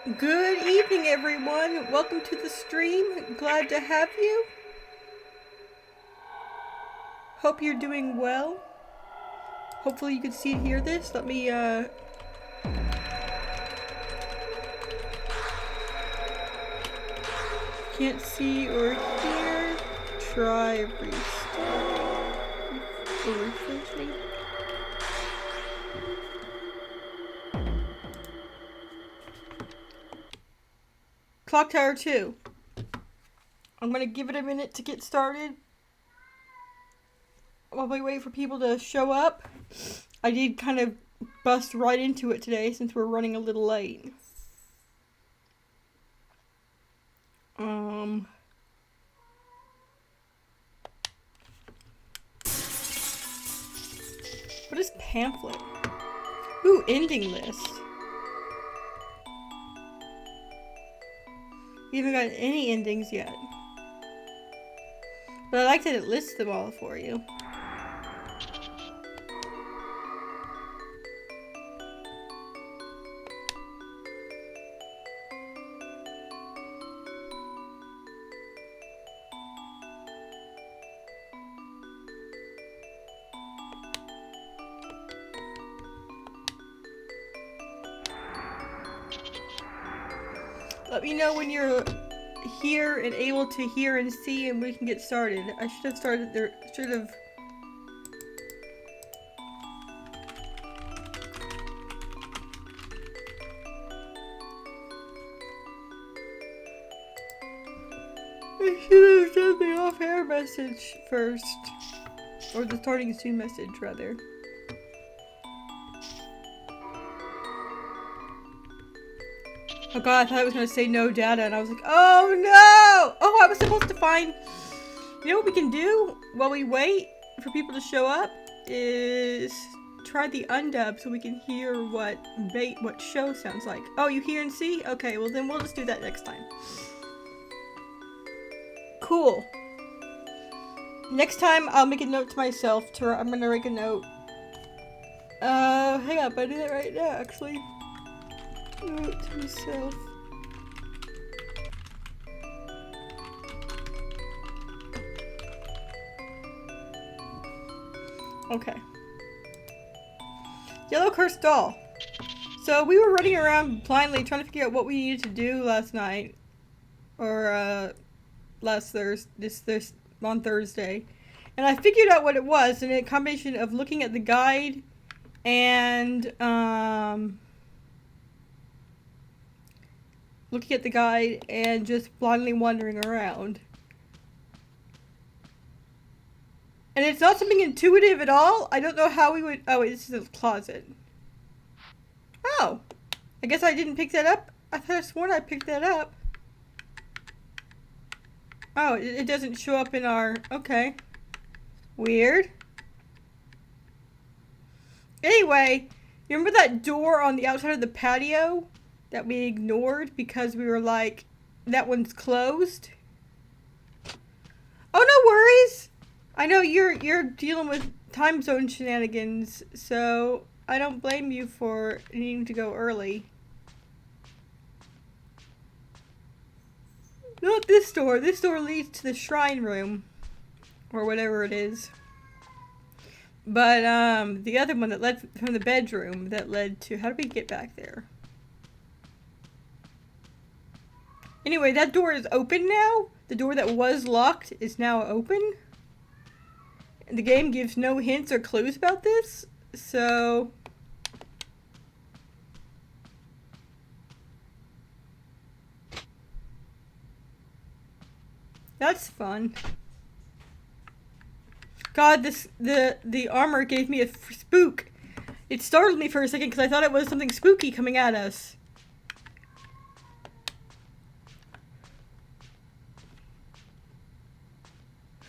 Good evening, everyone. Welcome to the stream. Glad to have you. Hope you're doing well. Hopefully you can see and hear this. Let me, can't see or hear. Try restarting. Or refreshing. Clock Tower 2. I'm gonna give it a minute to get started. While we wait for people to show up. I did kind of bust right into it today since we're running a little late. What is pamphlet? Ooh, ending list. We haven't got any endings yet. But I like that it lists them all for you. Let me know when you're here and able to hear and see, and we can get started. I should have started there. Should have. I should have done the off-air message first, or the starting soon message rather. Oh god, I thought I was gonna say no data, and I was like, oh no! Oh, I was supposed to find. You know what we can do while we wait for people to show up is try the undub so we can hear what show sounds like. Oh, you hear and see? Okay, well then we'll just do that next time. Cool. Next time I'll make a note to myself. I'm gonna make a note. Hang up. I do that right now, actually. Note to myself. Okay. Yellow Cursed Doll. So we were running around blindly trying to figure out what we needed to do last night. Or, on Thursday. And I figured out what it was, and a combination of looking at the guide and, just blindly wandering around. And it's not something intuitive at all. I don't know how we would... Oh, wait, this is a closet. Oh. I guess I didn't pick that up. I thought I sworn I picked that up. Oh, it doesn't show up in our... Okay. Weird. Anyway, you remember that door on the outside of the patio that we ignored because we were like, that one's closed? Oh, no worries. I know you're dealing with time zone shenanigans, so I don't blame you for needing to go early. Not this door. This door leads to the shrine room. Or whatever it is. But, the other one that led from the bedroom that led to... How do we get back there? Anyway, that door is open now. The door that was locked is now open. And the game gives no hints or clues about this. So... That's fun. God, the armor gave me a spook. It startled me for a second because I thought it was something spooky coming at us.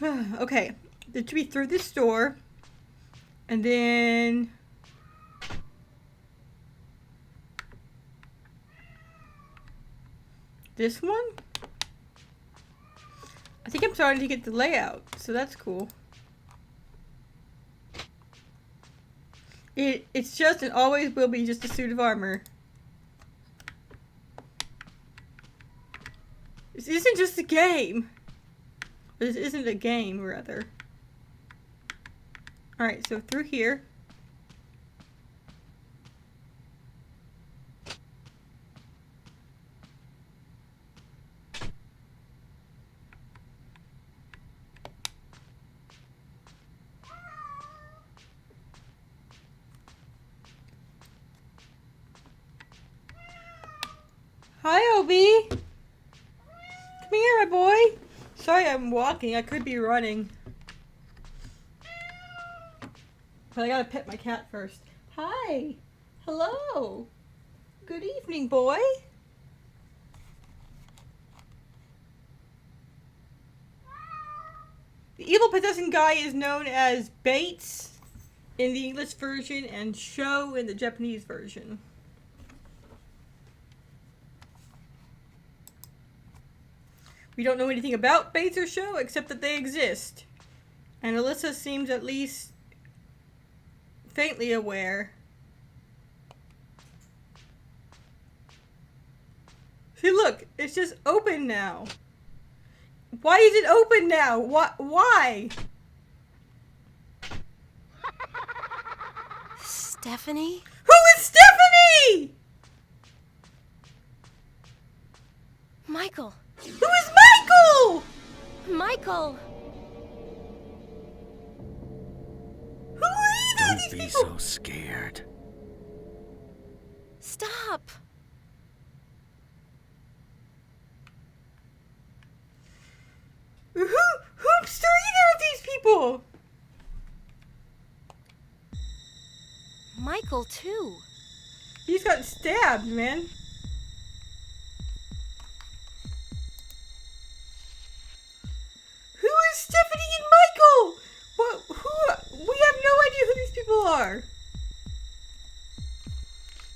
Okay, it should be through this door, and then this one. I think I'm starting to get the layout, so that's cool. It's just and always will be just a suit of armor. This isn't just a game. This isn't a game, rather. Alright, so through here. Hi, Obi. Come here, my boy. Sorry, I'm walking. I could be running. But I gotta pet my cat first. Hi. Hello. Good evening, boy. The evil possessing guy is known as Bates in the English version and Sho in the Japanese version. We don't know anything about Bates or Sho except that they exist. And Alyssa seems at least faintly aware. See, look, it's just open now. Why is it open now? Why? Stephanie? Who is Stephanie? Michael. Who is Michael? Michael! Who are either of these Don't be people? so scared. Stop! Who's either of these people? Michael, too. He's got stabbed, man. Who is Stephanie and Michael? We have no idea who these people are.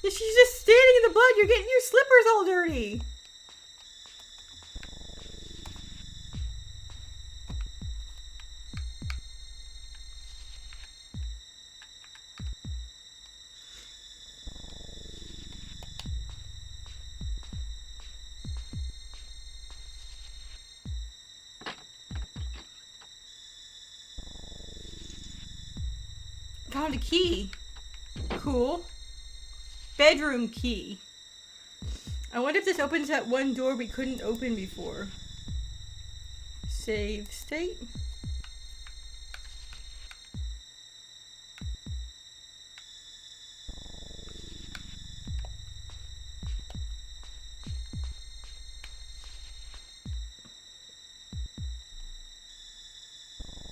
Yeah, she's just standing in the blood. You're getting your slippers all dirty. Found a key. Cool. Bedroom key. I wonder if this opens that one door we couldn't open before. Save state.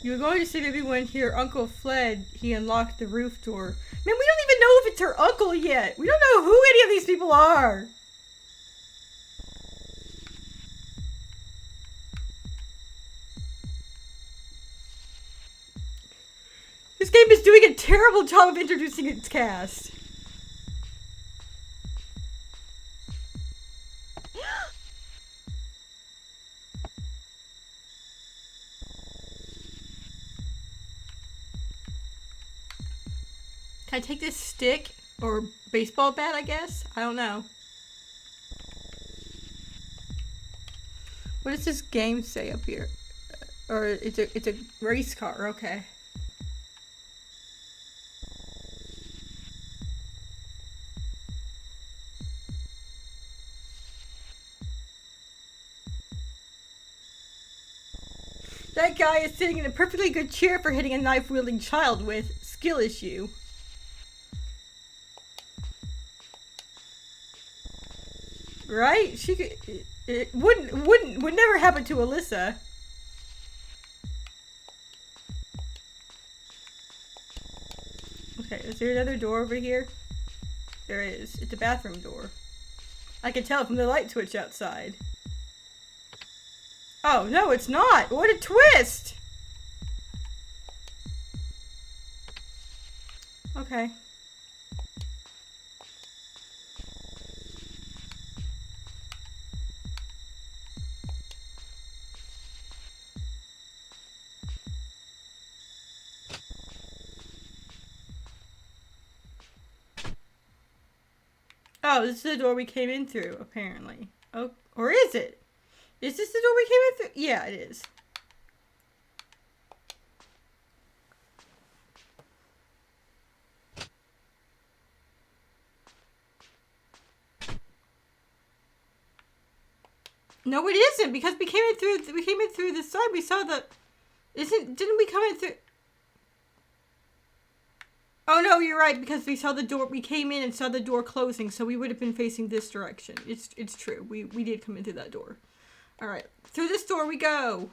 You were going to say maybe when your uncle fled, he unlocked the roof door. Man, we don't even know if it's her uncle yet. We don't know who any of these people are. This game is doing a terrible job of introducing its cast. Can I take this stick or baseball bat, I guess? I don't know. What does this game say up here? Or it's a race car, okay. That guy is sitting in a perfectly good chair for hitting a knife-wielding child with. Skill issue. Right? She could, it would never happen to Alyssa. Okay, is there another door over here? There is. It's a bathroom door. I can tell from the light switch outside. Oh, no, it's not! What a twist! Okay. Oh, this is the door we came in through, apparently. Oh, or is it? Is this the door we came in through? Yeah, it is. No, it isn't, because we came in through the side. We saw the didn't we come in through? Oh no, you're right, because we saw the door. We came in and saw the door closing, so we would have been facing this direction. It's true. We did come in through that door. All right, through this door we go.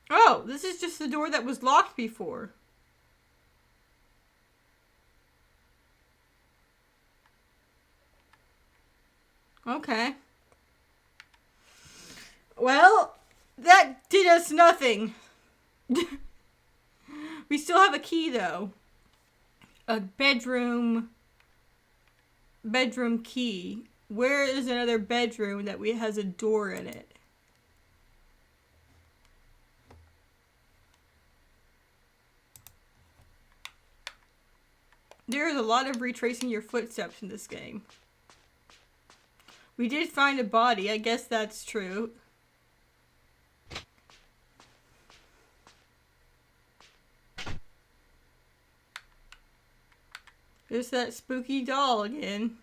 Oh, this is just the door that was locked before. Okay. Well, that did us nothing. We still have a key, though. A bedroom key. Where is another bedroom that has a door in it? There is a lot of retracing your footsteps in this game. We did find a body. I guess that's true. There's that spooky doll again.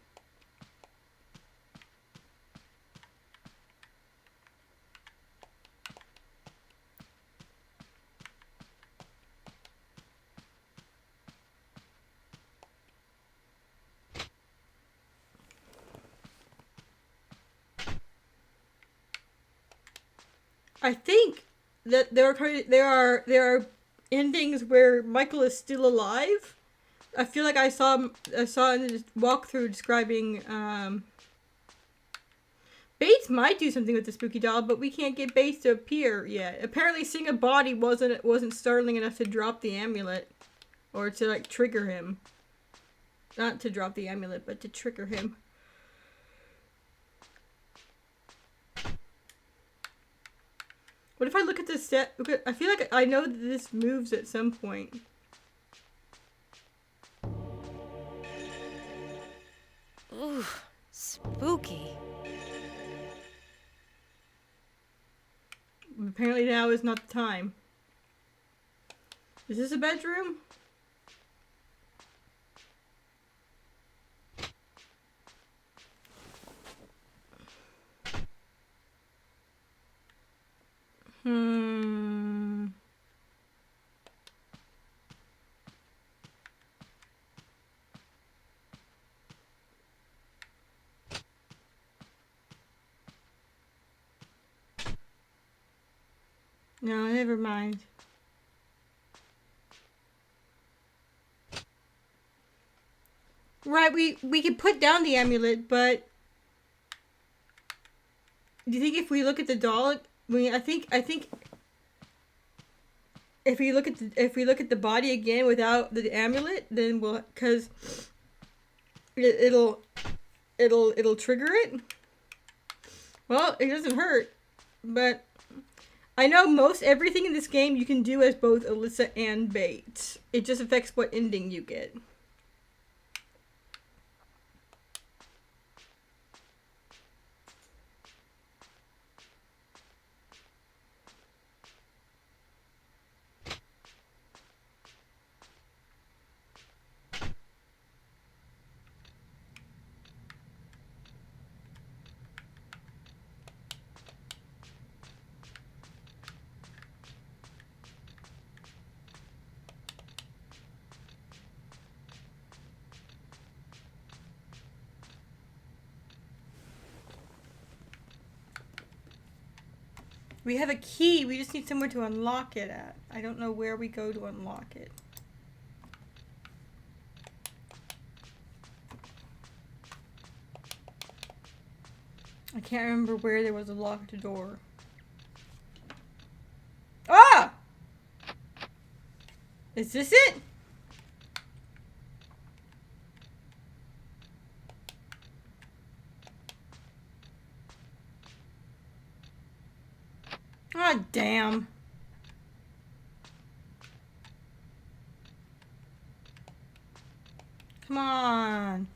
I think that there are endings where Michael is still alive. I feel like I saw in the walkthrough describing Bates might do something with the spooky doll, but we can't get Bates to appear yet. Apparently seeing a body wasn't startling enough to drop the amulet, or to like trigger him. Not to drop the amulet, but to trigger him. What if I look at this set? I feel like I know that this moves at some point. Ooh, spooky. Apparently now is not the time. Is this a bedroom? No, never mind. Right, we could put down the amulet, but do you think if we look at the doll, I think if we look at the body again without the amulet, then cause it'll trigger it. Well, it doesn't hurt, but I know most everything in this game you can do as both Alyssa and Bates. It just affects what ending you get. We have a key, we just need somewhere to unlock it at. I don't know where we go to unlock it. I can't remember where there was a locked door. Ah! Is this it? Ah, damn. Come on.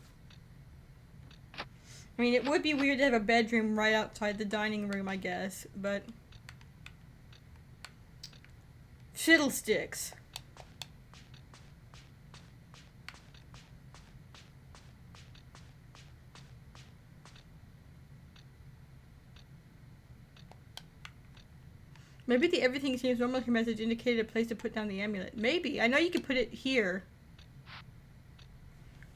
I mean, it would be weird to have a bedroom right outside the dining room, I guess, but... Fiddlesticks. Maybe the everything seems normal here message indicated a place to put down the amulet. Maybe. I know you could put it here.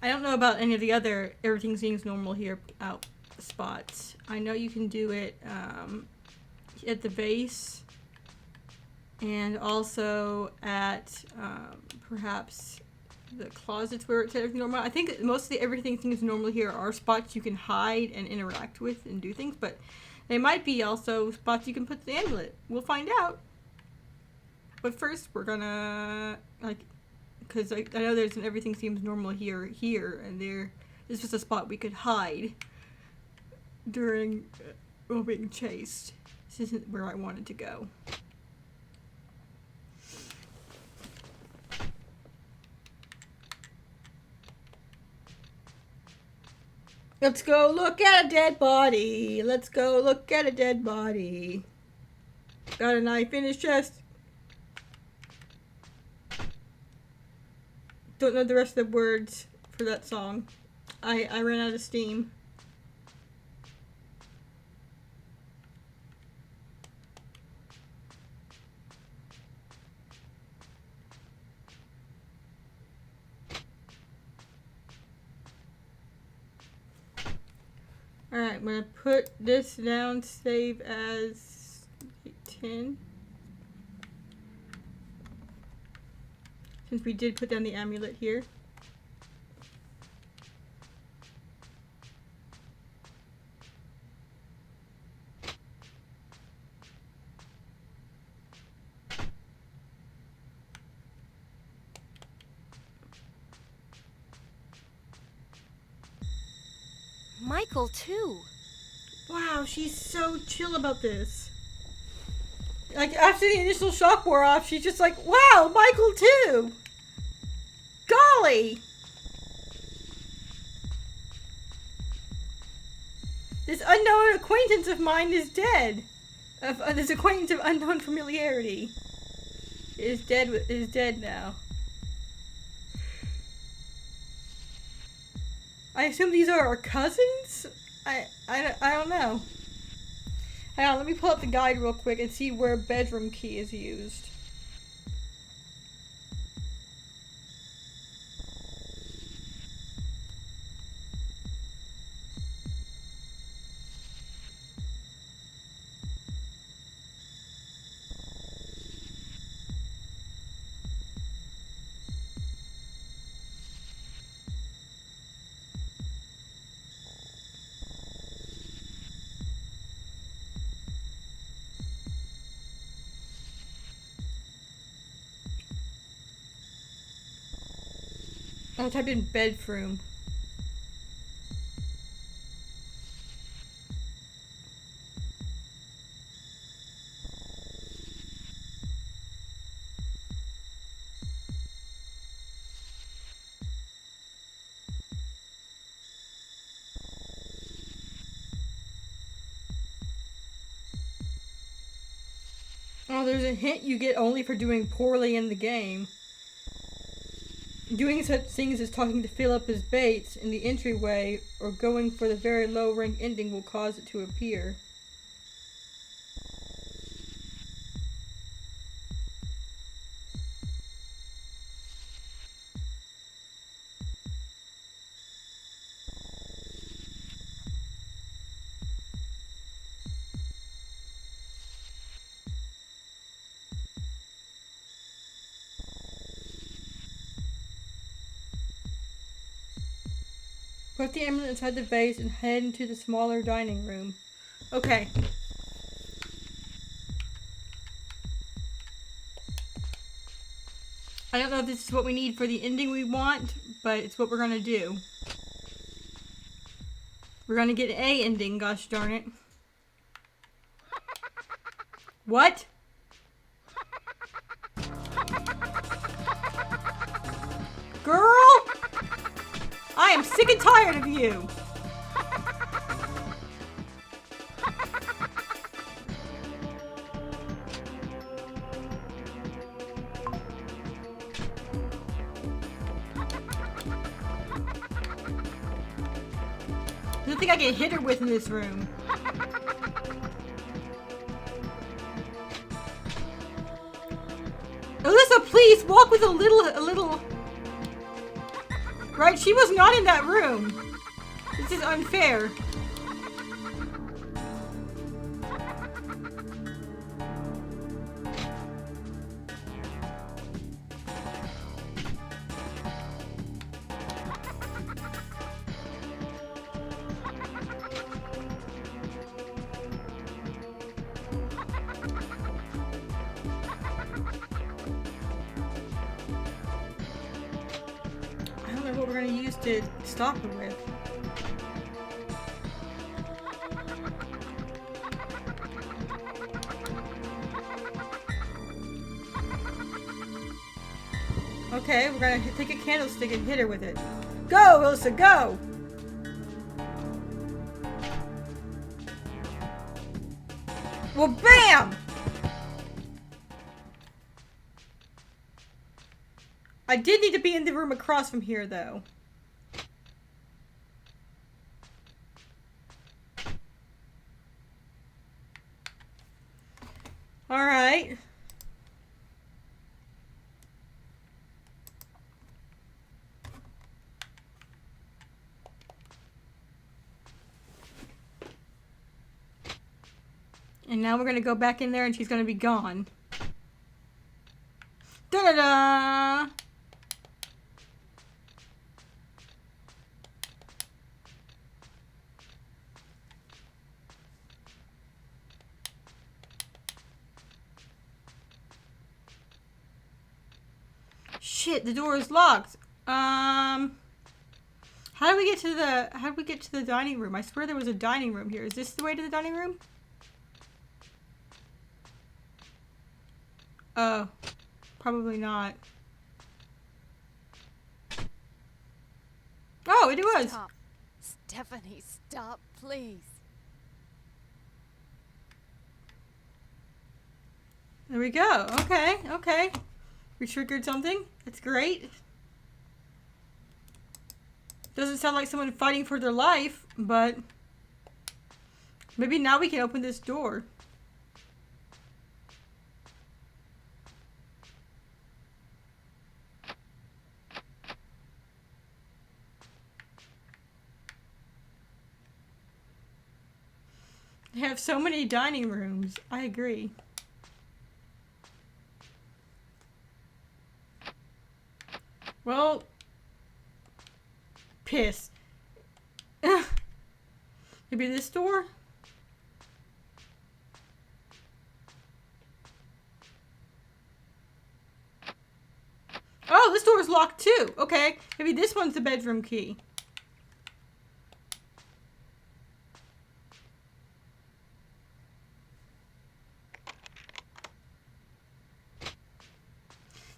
I don't know about any of the other everything seems normal here out spots. I know you can do it at the base and also at perhaps the closets where it's everything normal. I think most of the everything seems normal here are spots you can hide and interact with and do things, but they might be also spots you can put the amulet. We'll find out. But first, we're gonna, like, because I know there's an everything seems normal here, and there. This was a spot we could hide during while being chased. This isn't where I wanted to go. Let's go look at a dead body. Let's go look at a dead body. Got a knife in his chest. Don't know the rest of the words for that song. I ran out of steam. Alright, I'm gonna put this down, save as 10. Since we did put down the amulet here. Michael, too. Wow, she's so chill about this. Like, after the initial shock wore off, she's just like, wow, Michael too! Golly! This unknown acquaintance of mine is dead. This acquaintance of unknown familiarity is dead now. I assume these are our cousins? I don't know. Hang on, let me pull up the guide real quick and see where bedroom key is used. I typed in bedroom. Oh, there's a hint you get only for doing poorly in the game. Doing such things as talking to Philip as Bates in the entryway or going for the very low rank ending will cause it to appear. Put the amulet inside the vase and head into the smaller dining room. Okay. I don't know if this is what we need for the ending we want, but it's what we're gonna do. We're gonna get an A ending, gosh darn it. What? Girl! I am sick and tired of you. There's nothing I can hit her with in this room. Alyssa, please walk with a little. Right? She was not in that room. This is unfair. I don't know what we're gonna use to stop her with. Okay, we're gonna take a candlestick and hit her with it. Go, Alyssa, go! Well, bam! I did need to be in the room across from here, though. Alright. And now we're gonna go back in there and she's gonna be gone. Da-da-da! Shit, the door is locked. How do we get to the dining room? I swear there was a dining room here. Is this the way to the dining room? Oh, probably not. Oh, it was. Stop. Stephanie, stop, please. There we go. Okay, okay. We triggered something. That's great. Doesn't sound like someone fighting for their life, but maybe now we can open this door. They have so many dining rooms. I agree. Well, piss. Maybe this door? Oh, this door is locked too. Okay, maybe this one's the bedroom key.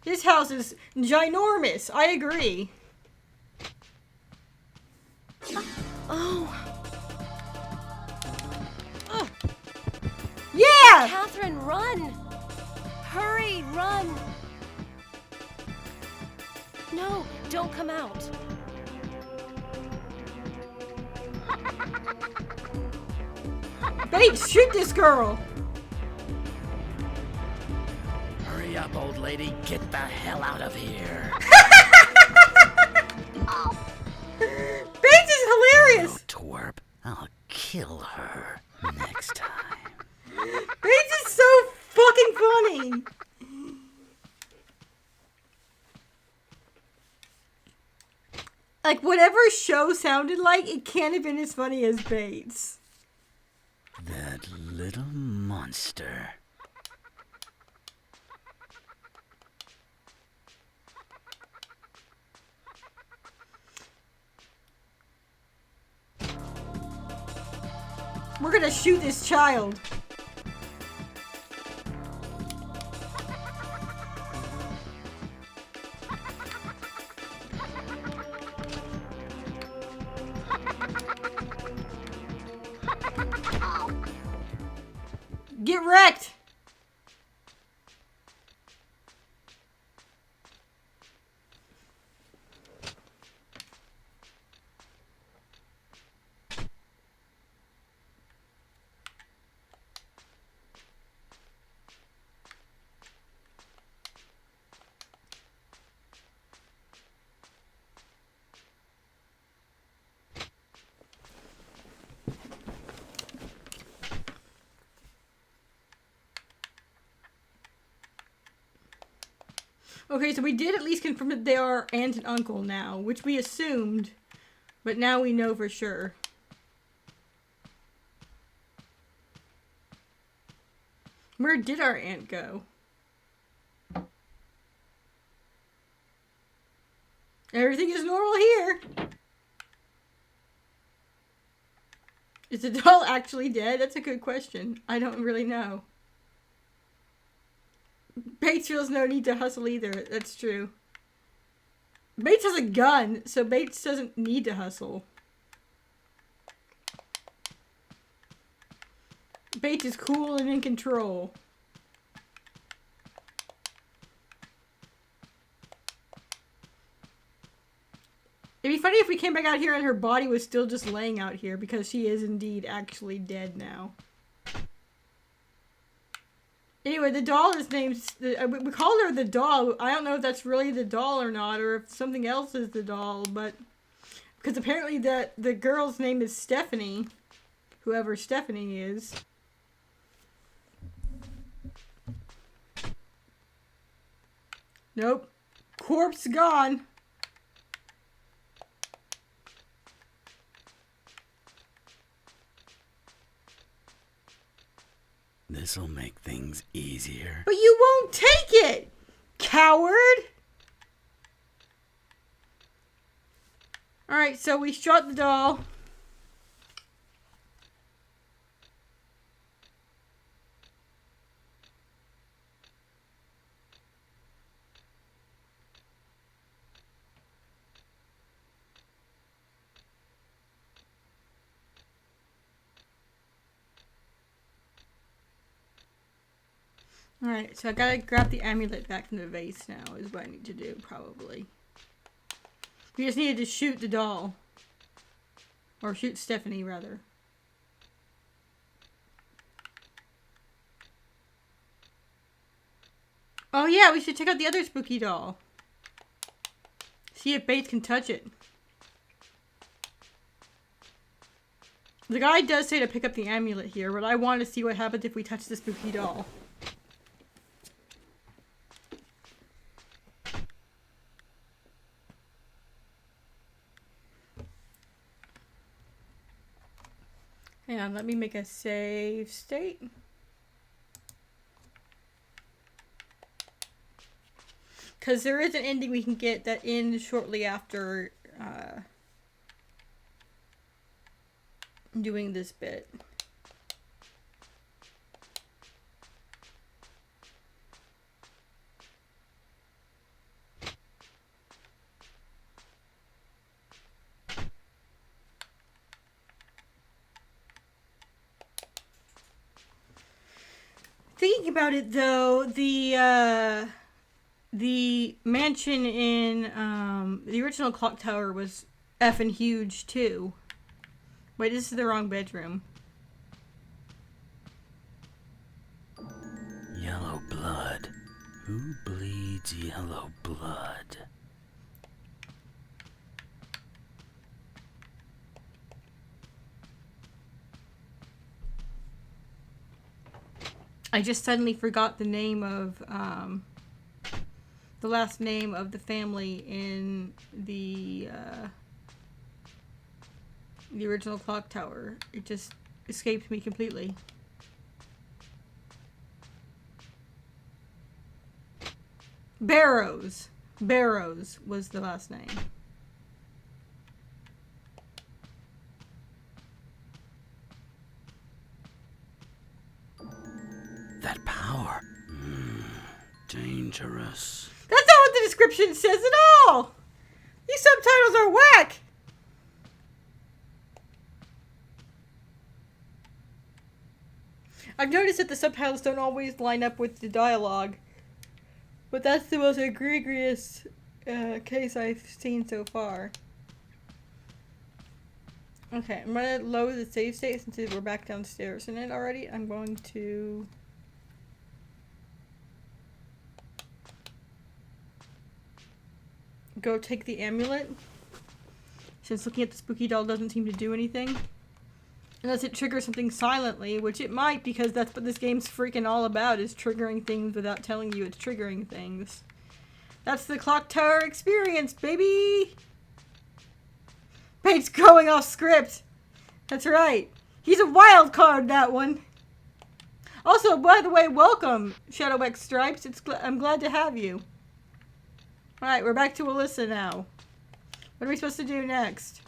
This house is ginormous. I agree. Oh. Yeah! Catherine, run! Hurry, run! No, don't come out. Bates, shoot this girl! Hurry up, old lady. Get the hell out of here. Bates is hilarious! Oh, twerp. I'll kill her next time. Bates is so fucking funny! Like, whatever show sounded like, it can't have been as funny as Bates. That little monster. We're gonna shoot this child. Get wrecked! Okay, so we did at least confirm that they are aunt and uncle now, which we assumed, but now we know for sure. Where did our aunt go? Everything is normal here. Is the doll actually dead? That's a good question. I don't really know. Bates feels no need to hustle either. That's true. Bates has a gun, so Bates doesn't need to hustle. Bates is cool and in control. It'd be funny if we came back out here and her body was still just laying out here, because she is indeed actually dead now. Anyway, the doll is named... we called her the doll. I don't know if that's really the doll or not, or if something else is the doll, but... Because apparently the girl's name is Stephanie. Whoever Stephanie is. Nope. Corpse gone. This'll make things easier. But you won't take it, coward! Alright, so we shot the doll. Alright, so I gotta grab the amulet back from the vase now, is what I need to do, probably. We just needed to shoot the doll. Or shoot Stephanie, rather. Oh yeah, we should check out the other spooky doll. See if Bates can touch it. The guy does say to pick up the amulet here, but I want to see what happens if we touch the spooky doll. Hang on, let me make a save state. Because there is an ending we can get that ends shortly after doing this bit. Thinking about it though, the mansion in the original clock tower was effing huge too. Wait, this is the wrong bedroom. Yellow blood. Who bleeds yellow blood? I just suddenly forgot the name of, the last name of the family in the original clock tower. It just escaped me completely. Barrows. Barrows was the last name. That power. Dangerous. That's not what the description says at all! These subtitles are whack! I've noticed that the subtitles don't always line up with the dialogue. But that's the most egregious case I've seen so far. Okay, I'm gonna load the save state since we're back downstairs in it already. I'm going to... go take the amulet. Since looking at the spooky doll doesn't seem to do anything. Unless it triggers something silently, which it might, because that's what this game's freaking all about, is triggering things without telling you it's triggering things. That's the clock tower experience, baby! Bates going off script! That's right. He's a wild card, that one. Also, by the way, welcome, Shadow X Stripes. I'm glad to have you. Alright, we're back to Alyssa now. What are we supposed to do next?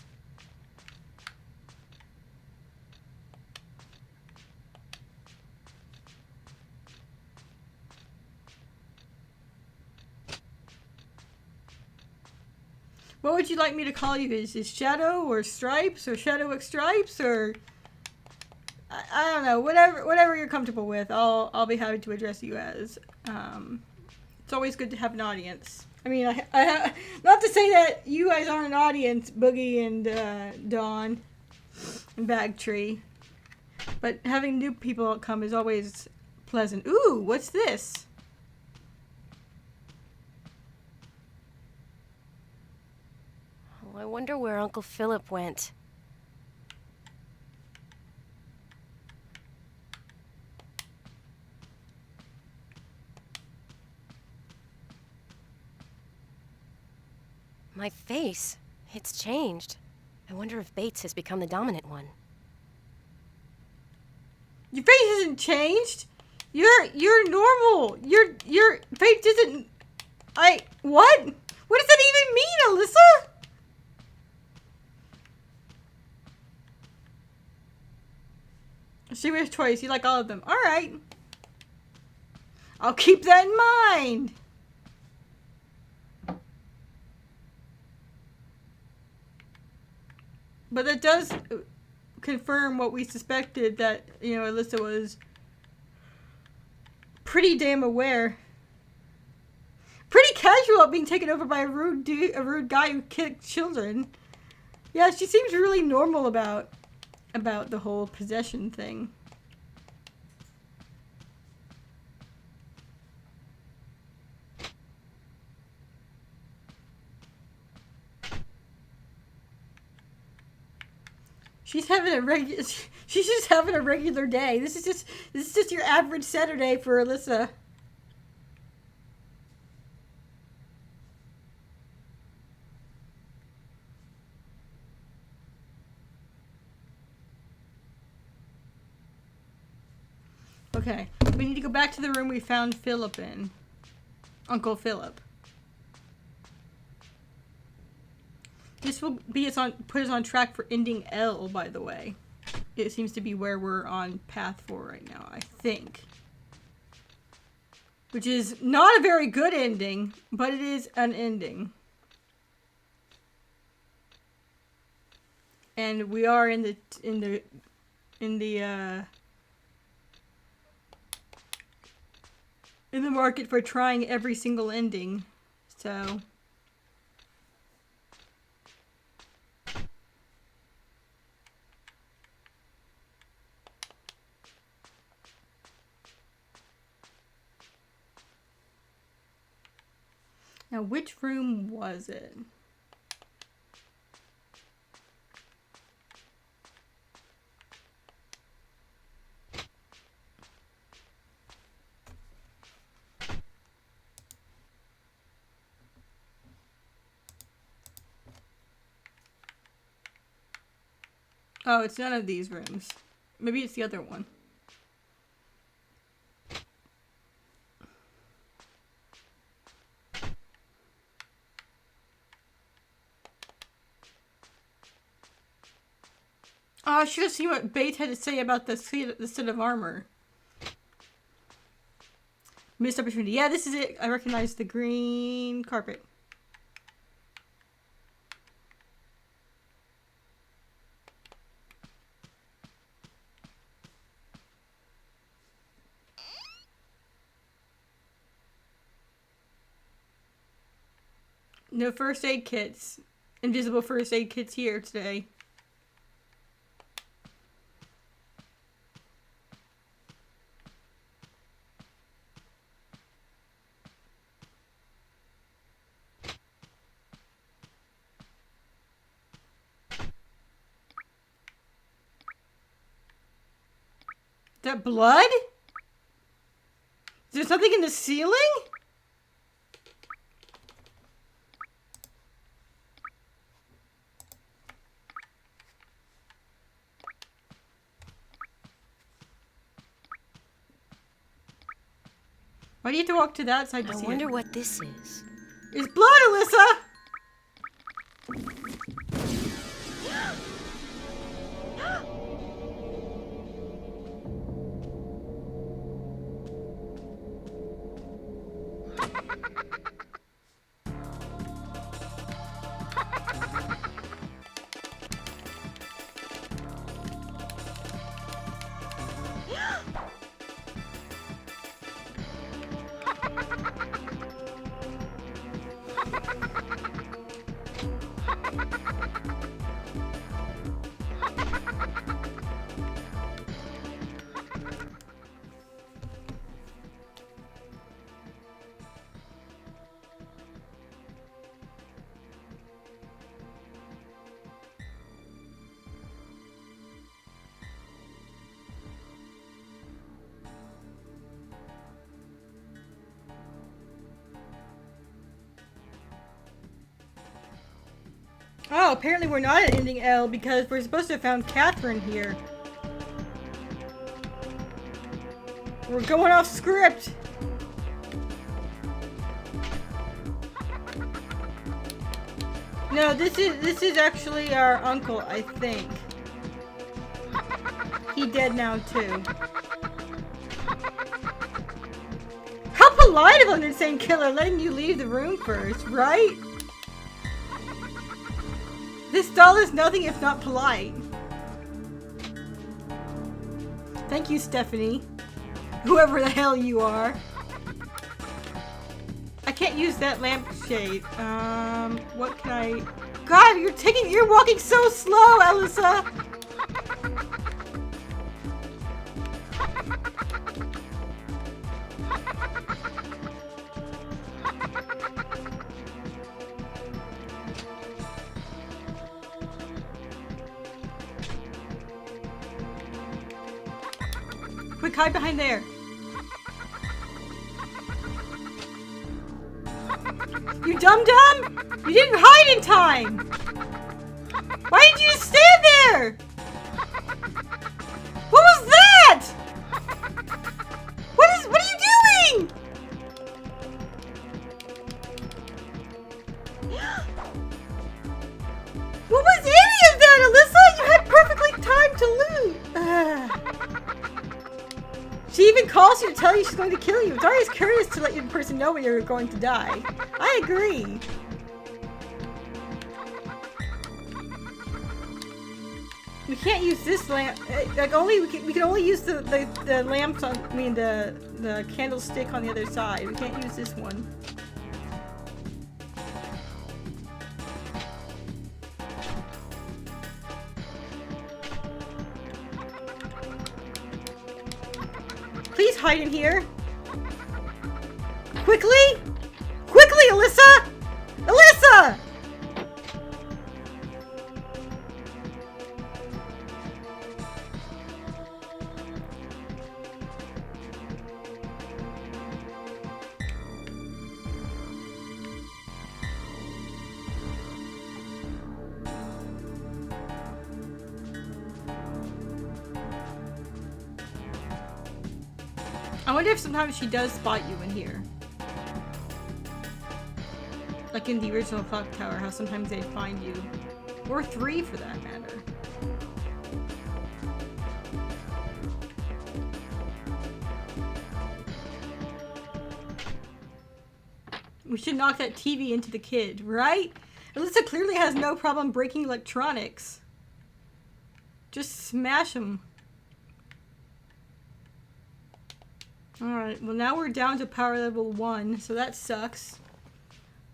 What would you like me to call you? Is Shadow or Stripes or Shadow X Stripes or I don't know. Whatever you're comfortable with, I'll be happy to address you as. It's always good to have an audience. I mean, I not to say that you guys aren't an audience, Boogie and Dawn and Bagtree, but having new people come is always pleasant. Ooh, what's this? Oh, I wonder where Uncle Philip went. My face. It's changed. I wonder if Bates has become the dominant one. Your face hasn't changed. You're normal. Your face isn't. What? What does that even mean, Alyssa? Serious choice. You like all of them. All right. I'll keep that in mind. But that does confirm what we suspected, that, you know, Alyssa was pretty damn aware. Pretty casual at being taken over by a rude guy who kicked children. Yeah, she seems really normal about the whole possession thing. She's just having a regular day. This is just your average Saturday for Alyssa. Okay, we need to go back to the room we found Philip in. Uncle Philip. This will put us on track for ending L, by the way. It seems to be where we're on path for right now, I think. Which is not a very good ending, but it is an ending. And we are in the market for trying every single ending. So now, which room was it? Oh, it's none of these rooms. Maybe it's the other one. Oh, I should have seen what Bates had to say about the set of armor. Missed opportunity. Yeah, this is it. I recognize the green carpet. No first aid kits. Invisible first aid kits here today. Is that blood? Is there something in the ceiling? Why do you have to walk to that side to see it? I wonder what this is. It's blood, Alyssa! Oh, apparently we're not at ending L because we're supposed to have found Catherine here. We're going off script. No, this is actually our uncle, I think. He dead now too. How polite of an insane killer letting you leave the room first, right? This doll is nothing if not polite. Thank you, Stephanie. Whoever the hell you are. I can't use that lampshade. What can I... God, you're walking so slow, Alyssa! Quick, hide behind there. You dum-dum! You didn't hide in time! Why did you just stand there? What was that? What are you doing? What was any of that, Alyssa? You had perfectly timed to loot. She even calls you to tell you she's going to kill you. It's always curious to let your person know when you're going to die. I agree. We can't use this lamp. Like we can only use the lamps on. I mean the candlestick on the other side. We can't use this one. Please hide in here. Quickly! Quickly, Alyssa! Alyssa! I wonder if sometimes she does spot you in here. Like in the original clock tower, how sometimes they'd find you. Or 3 for that matter. We should knock that TV into the kid, right? Alyssa clearly has no problem breaking electronics. Just smash them. Alright, well now we're down to power level 1, so that sucks.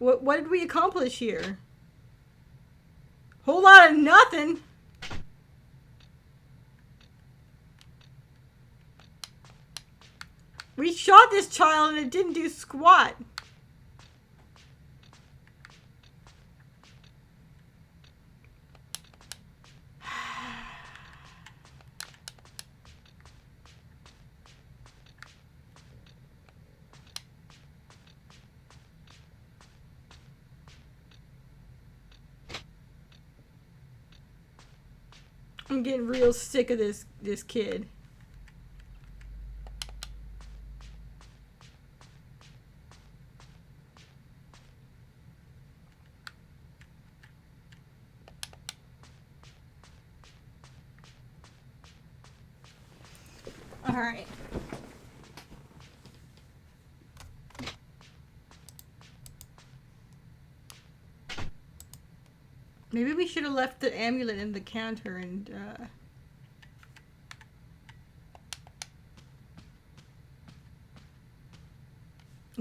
What did we accomplish here? Whole lot of nothing. We shot this child and it didn't do squat. I'm getting real sick of this kid. All right. Maybe we should have left the amulet in the counter and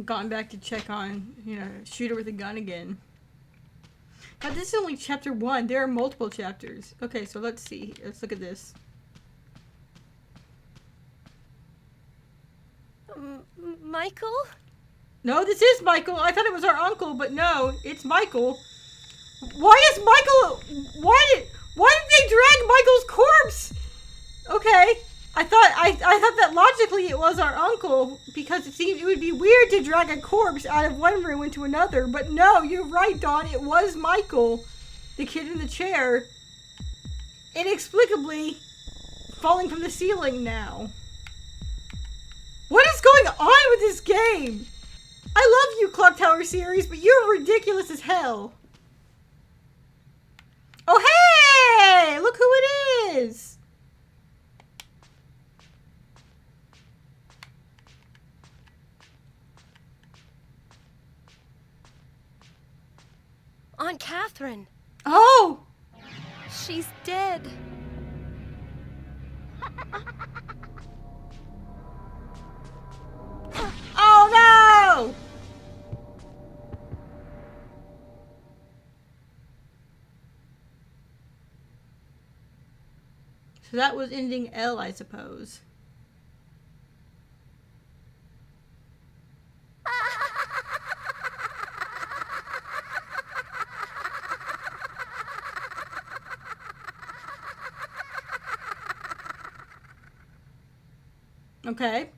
gone back to check on, you know, shoot her with a gun again. Now this is only chapter 1. There are multiple chapters. Okay, so let's see. Let's look at this. Michael? No, this is Michael. I thought it was our uncle, but no, it's Michael. Why is Michael... Why did they drag Michael's corpse? Okay. I thought that logically it was our uncle, because it seemed it would be weird to drag a corpse out of one room into another. But no, you're right, Dawn. It was Michael, the kid in the chair, inexplicably falling from the ceiling now. What is going on with this game? I love you, Clock Tower series, but you're ridiculous as hell. Oh, hey! Look who it is! Aunt Catherine. Oh! She's dead. Oh no! So that was ending L, I suppose. Okay.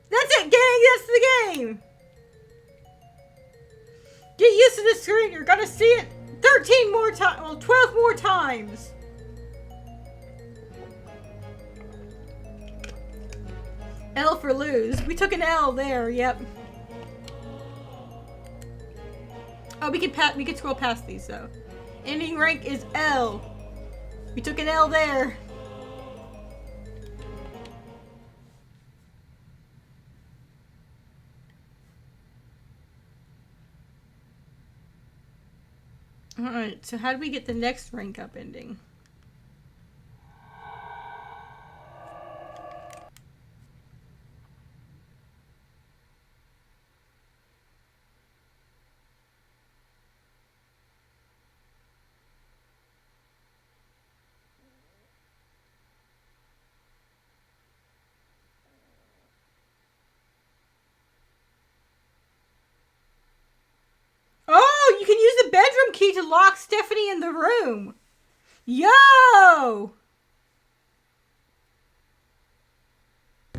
That's it, gang! That's the game! Get used to the screen. You're gonna see it 13 more times. Well, 12 more times. L for lose. We took an L there. Yep. Oh, we can scroll past these though. Ending rank is L. We took an L there. Alright, so how do we get the next rank up ending? Oh, you can use the bedroom key to lock Stephanie in the room. Yo! I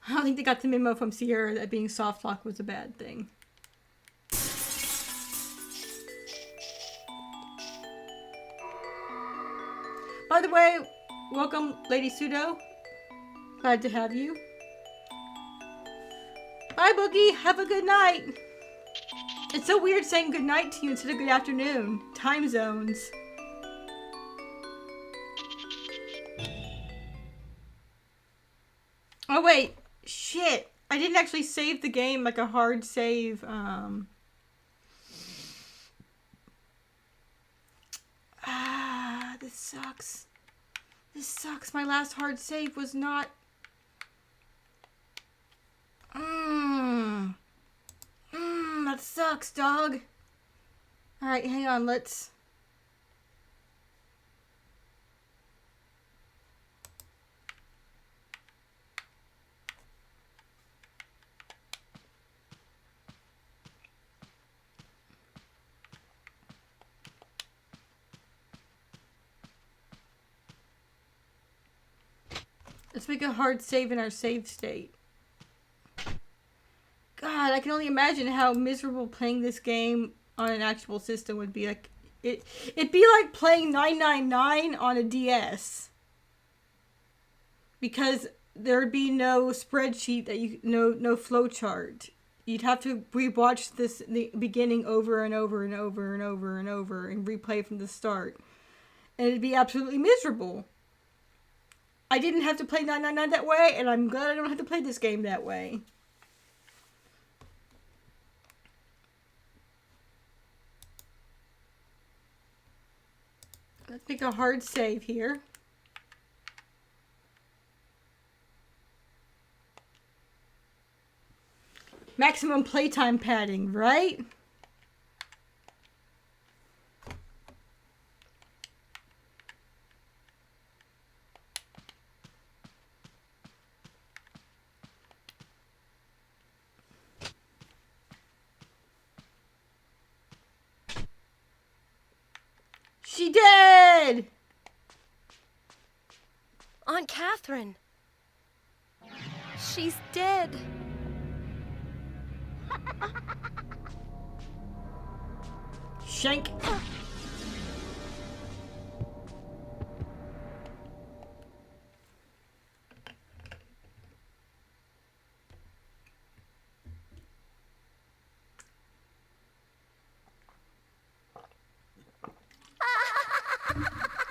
don't think they got the memo from Sierra that being soft lock was a bad thing. By the way, welcome, Lady Pseudo. Glad to have you. Bye, Boogie. Have a good night. It's so weird saying good night to you instead of good afternoon. Time zones. Oh, wait. Shit. I didn't actually save the game like a hard save. Ah, this sucks. This sucks. My last hard save was not... that sucks, dog. Alright, hang on, let's... Let's make a hard save in our save state. God, I can only imagine how miserable playing this game on an actual system would be. Like, it'd be like playing 999 on a DS. Because there'd be no spreadsheet that no flowchart. You'd have to rewatch the beginning over and over and over and over and over and replay from the start. And it'd be absolutely miserable. I didn't have to play 999 that way, and I'm glad I don't have to play this game that way. Let's make a hard save here. Maximum playtime padding, right? She did! Aunt Catherine. She's dead. Shank.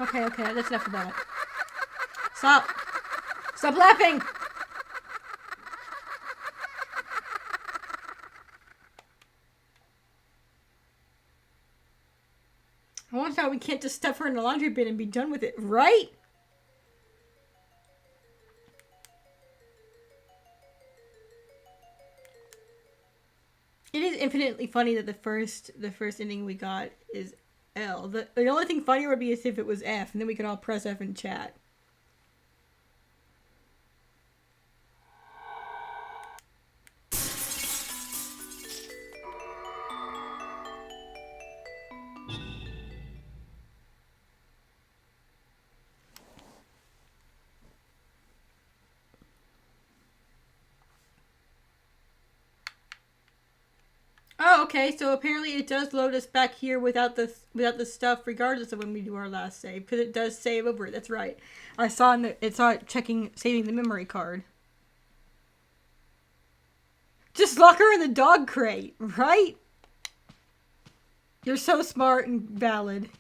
Okay, that's enough of that. Stop. Stop laughing! I wonder how we can't just stuff her in the laundry bin and be done with it, right? It is infinitely funny that the first ending we got is L. The only thing funnier would be as if it was F, and then we could all press F in chat. Oh, okay. So apparently it does load us back here without the stuff, regardless of when we do our last save, because it does save over it. That's right. I saw it saving the memory card. Just lock her in the dog crate, right? You're so smart and valid.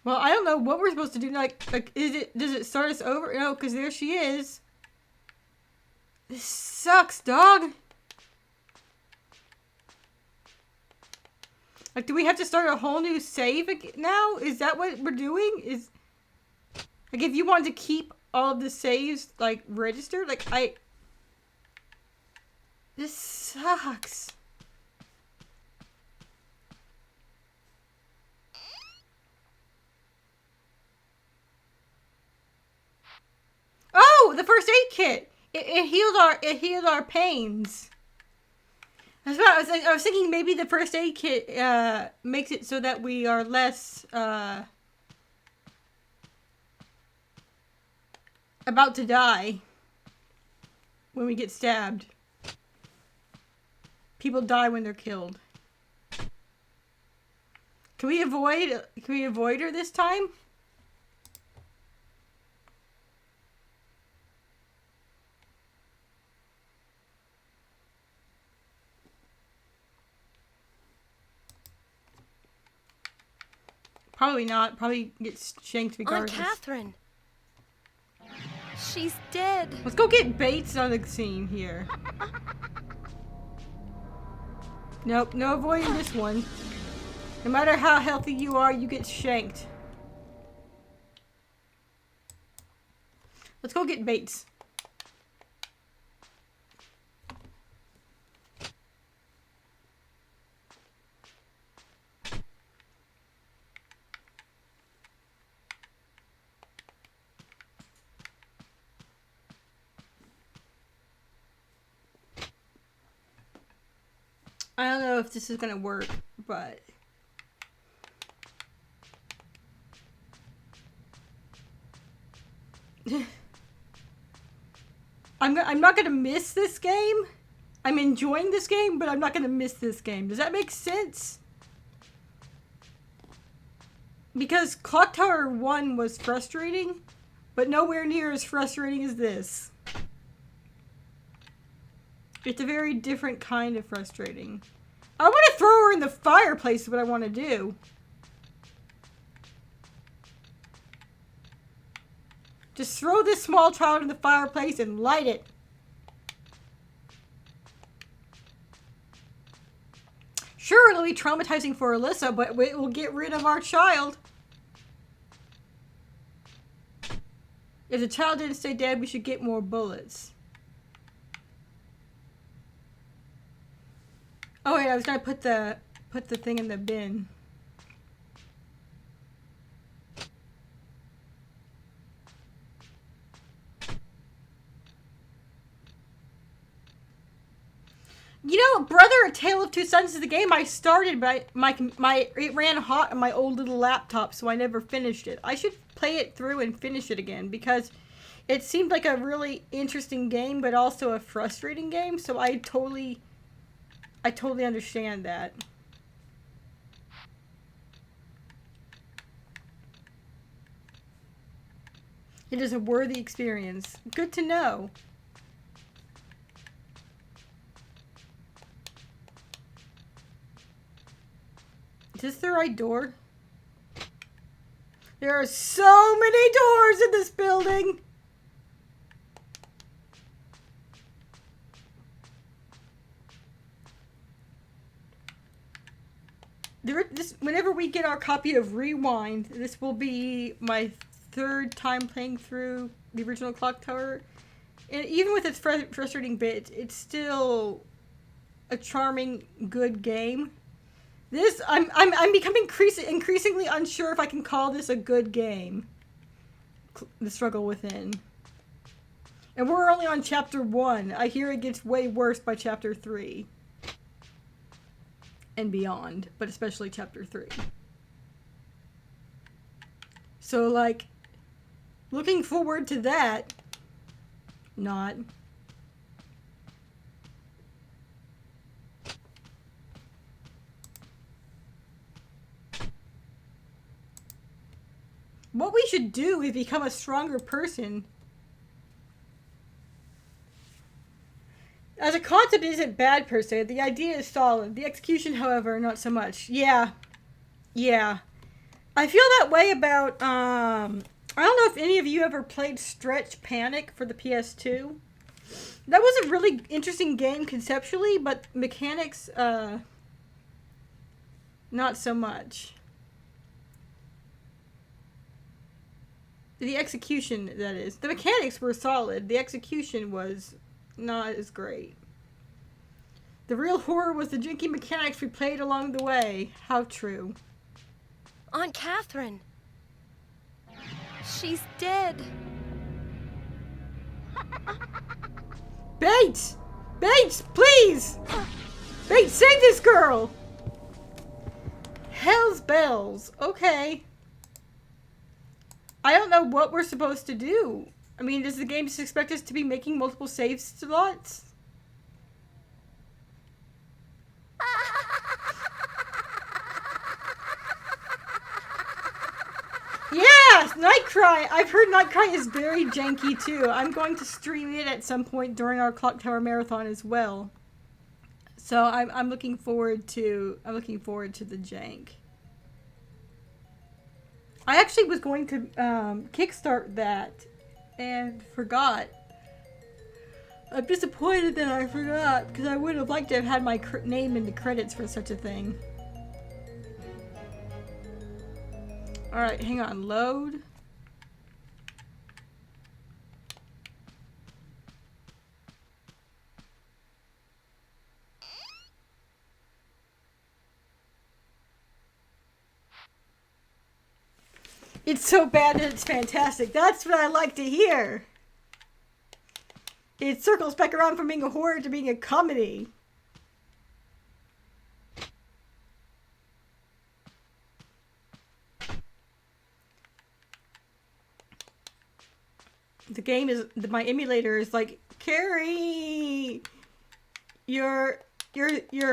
Well, I don't know what we're supposed to do. Like does it start us over? No, because there she is. This sucks, dog. Like, do we have to start a whole new save now? Is that what we're doing? Is, like, if you wanted to keep all of the saves, like, registered, like, this sucks. Oh, the first aid kit. It healed our pains. That's what I was thinking. Maybe the first aid kit makes it so that we are less about to die when we get stabbed. People die when they're killed. Can we avoid her this time? Probably not. Probably gets shanked regardless. Aunt Catherine. She's dead. Let's go get Bates on the scene here. Nope, no avoiding this one. No matter how healthy you are, you get shanked. Let's go get Bates. I don't know if this is gonna work, but I'm not gonna miss this game. I'm enjoying this game, but I'm not gonna miss this game. Does that make sense? Because Clock Tower 1 was frustrating, but nowhere near as frustrating as this. It's a very different kind of frustrating. I want to throw her in the fireplace is what I want to do. Just throw this small child in the fireplace and light it. Sure, it'll be traumatizing for Alyssa, but it will get rid of our child. If the child didn't stay dead, we should get more bullets. Oh wait, I was gonna put the thing in the bin. You know, Brother: A Tale of Two Sons is the game I started, but it ran hot on my old little laptop, so I never finished it. I should play it through and finish it again because it seemed like a really interesting game, but also a frustrating game. So I totally understand that. It is a worthy experience. Good to know. Is this the right door? There are so many doors in this building! Whenever we get our copy of Rewind, this will be my third time playing through the original Clock Tower. And even with its frustrating bits, it's still a charming, good game. This, I'm becoming increasingly unsure if I can call this a good game. The Struggle Within. And we're only on chapter 1. I hear it gets way worse by chapter 3. And beyond, but especially chapter 3. So, like, looking forward to that. Not. What we should do is become a stronger person. As a concept, it isn't bad per se. The idea is solid. The execution, however, not so much. Yeah. Yeah. I feel that way about, I don't know if any of you ever played Stretch Panic for the PS2. That was a really interesting game conceptually, but mechanics, not so much. The execution, that is. The mechanics were solid. The execution was not as great. The real horror was the janky mechanics we played along the way. How true. Aunt Catherine. She's dead. Bates! Bates, please! Bates, save this girl! Hell's bells. Okay. I don't know what we're supposed to do. I mean, does the game just expect us to be making multiple save slots? Yes! Nightcry! I've heard Nightcry is very janky too. I'm going to stream it at some point during our Clock Tower Marathon as well. So I'm looking forward to the jank. I actually was going to kickstart that and forgot. I'm disappointed that I forgot, because I would have liked to have had my name in the credits for such a thing. Alright, hang on. Load. It's so bad that it's fantastic. That's what I like to hear. It circles back around from being a horror to being a comedy. The game is, my emulator is like, Carrie, your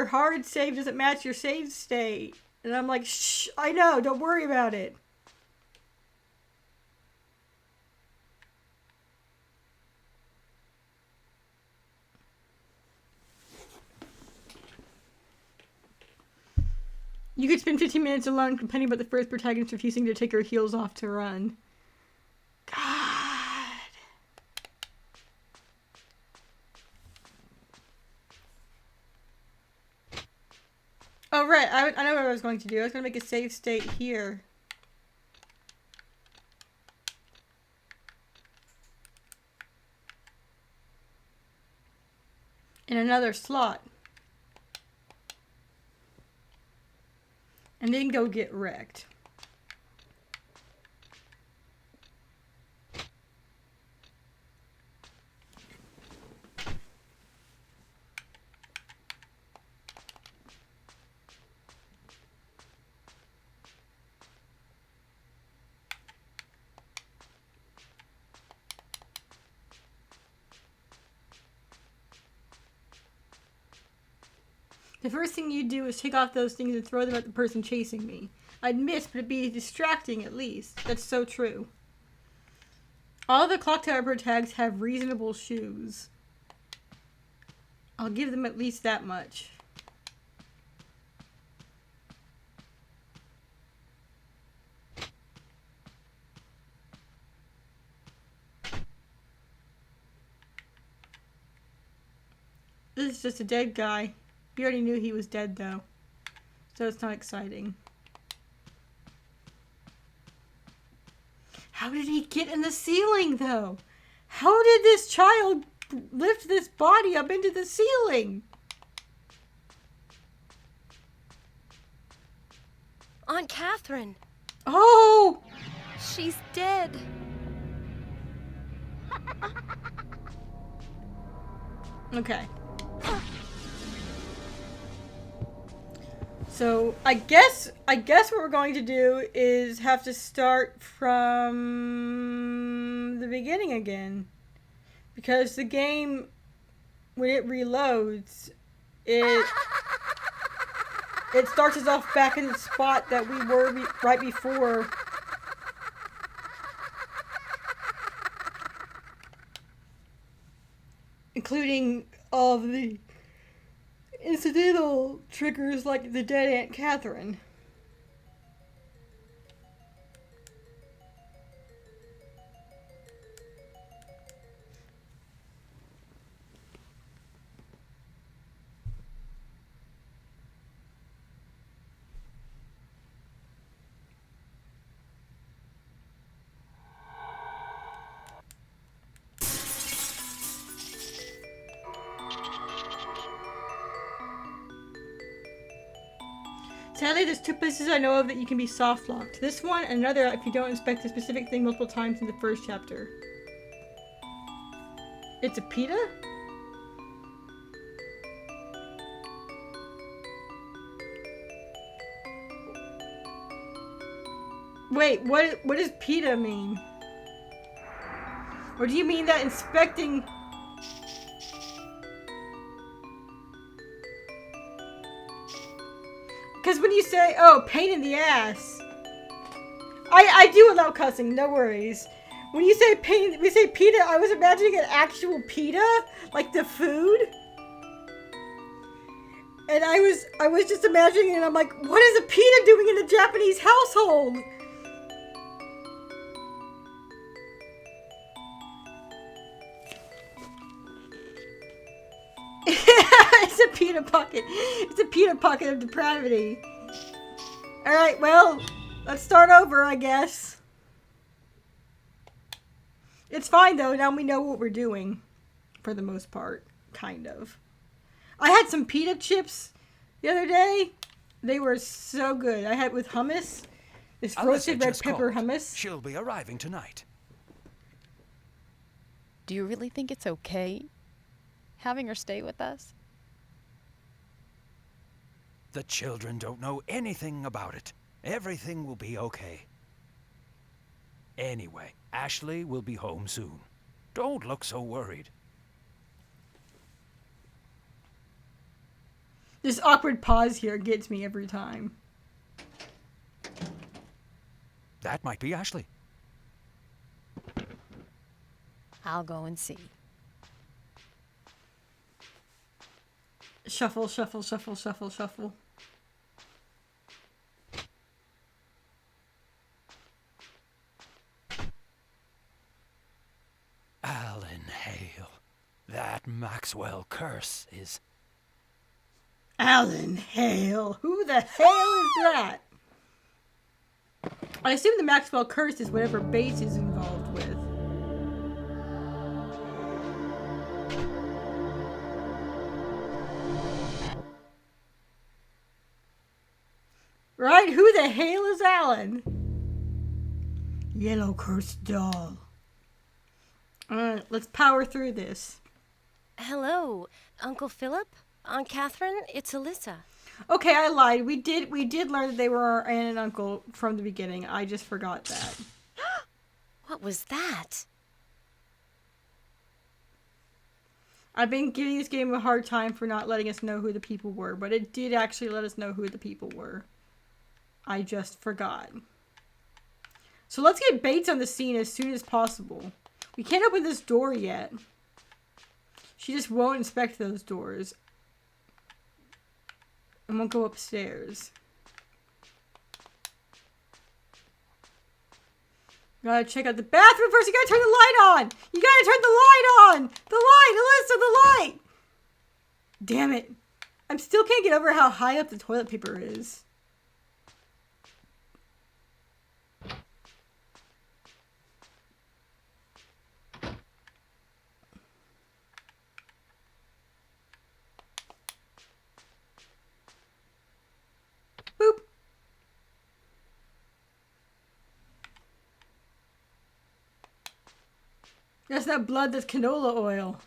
hard save doesn't match your save state. And I'm like, shh, I know, don't worry about it. You could spend 15 minutes alone complaining about the first protagonist refusing to take her heels off to run. God. Oh, right. I know what I was going to do. I was going to make a save state here. In another slot. And then go get wrecked. The first thing you do is take off those things and throw them at the person chasing me. I'd miss, but it'd be distracting at least. That's so true. All the clock tower tags have reasonable shoes. I'll give them at least that much. This is just a dead guy. You already knew he was dead though. So it's not exciting. How did he get in the ceiling, though? How did this child lift this body up into the ceiling? Aunt Catherine. Oh! She's dead. Okay. So, I guess what we're going to do is have to start from the beginning again. Because the game, when it reloads, it starts us off back in the spot that we were right before. Including all of the incidental triggers like the dead Aunt Catherine. Sadly, there's two places I know of that you can be soft locked. This one and another if you don't inspect a specific thing multiple times in the first chapter. It's a pita? Wait, what does pita mean? Or do you mean that inspecting... Because when you say, oh, pain in the ass. I do allow cussing, no worries. When you say pain, we say pita, I was imagining an actual pita, like the food. And I was just imagining, and I'm like, what is a pita doing in a Japanese household? peanut pocket. It's a peanut pocket of depravity. Alright, well, let's start over, I guess. It's fine, though. Now we know what we're doing. For the most part. Kind of. I had some pita chips the other day. They were so good. I had with hummus. This roasted red pepper hummus. She'll be arriving tonight. Do you really think it's okay having her stay with us? The children don't know anything about it. Everything will be okay. Anyway, Ashley will be home soon. Don't look so worried. This awkward pause here gets me every time. That might be Ashley. I'll go and see. Shuffle, shuffle, shuffle, shuffle, shuffle. Alan Hale. That Maxwell curse is... Alan Hale. Who the hell is that? I assume the Maxwell curse is whatever Bates is involved with. Right? Who the hell is Alan? Yellow cursed doll. Alright, let's power through this. Hello, Uncle Philip, Aunt Catherine, it's Alyssa. Okay, I lied. We did learn that they were our aunt and uncle from the beginning. I just forgot that. What was that? I've been giving this game a hard time for not letting us know who the people were, but it did actually let us know who the people were. I just forgot. So let's get Bates on the scene as soon as possible. We can't open this door yet. She just won't inspect those doors. And won't go upstairs. Gotta check out the bathroom first. You gotta turn the light on. You gotta turn the light on. The light, Alyssa, the light. Damn it. I still can't get over how high up the toilet paper is. Boop. That's not blood, that's canola oil.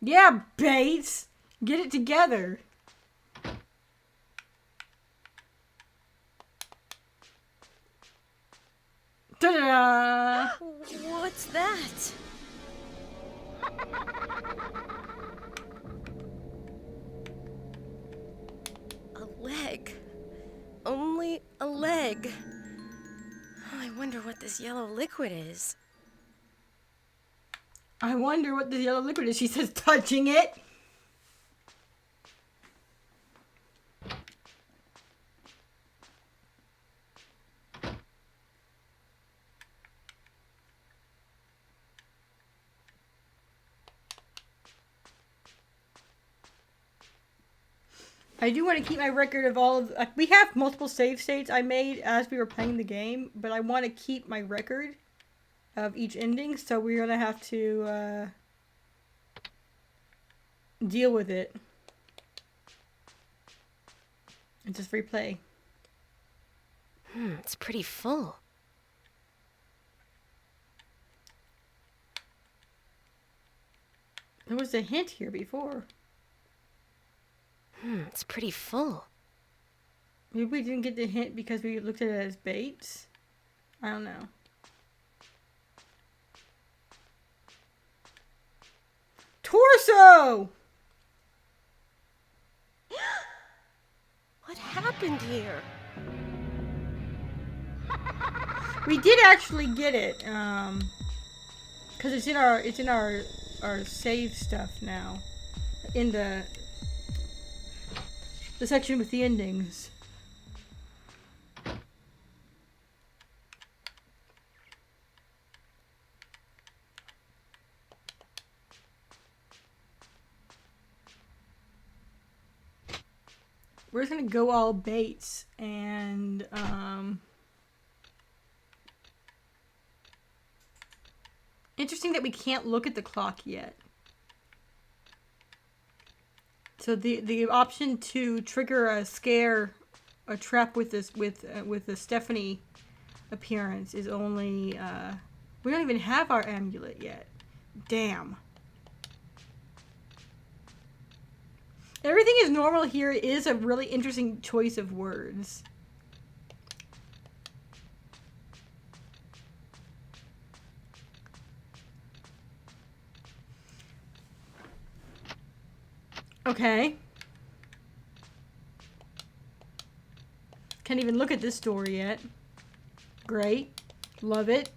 Yeah, Bates! Get it together. Ta-da! What's that? A leg. Only a leg. I wonder what this yellow liquid is. I wonder what the yellow liquid is. She says, touching it. I do want to keep my record of all of... we have multiple save states I made as we were playing the game, but I want to keep my record of each ending, so we're going to have to deal with it. And just replay. It's pretty full. There was a hint here before. It's pretty full. Maybe we didn't get the hint because we looked at it as Bates. I don't know. Torso! What happened here? We did actually get it, because it's in our save stuff now, in the section with the endings. we're just gonna go all Bates and interesting that we can't look at the clock yet. So the option to trigger a scare, a trap with this with the Stephanie appearance is only we don't even have our amulet yet. Damn. Everything is normal here is a really interesting choice of words. Okay. Can't even look at this door yet. Great. Love it.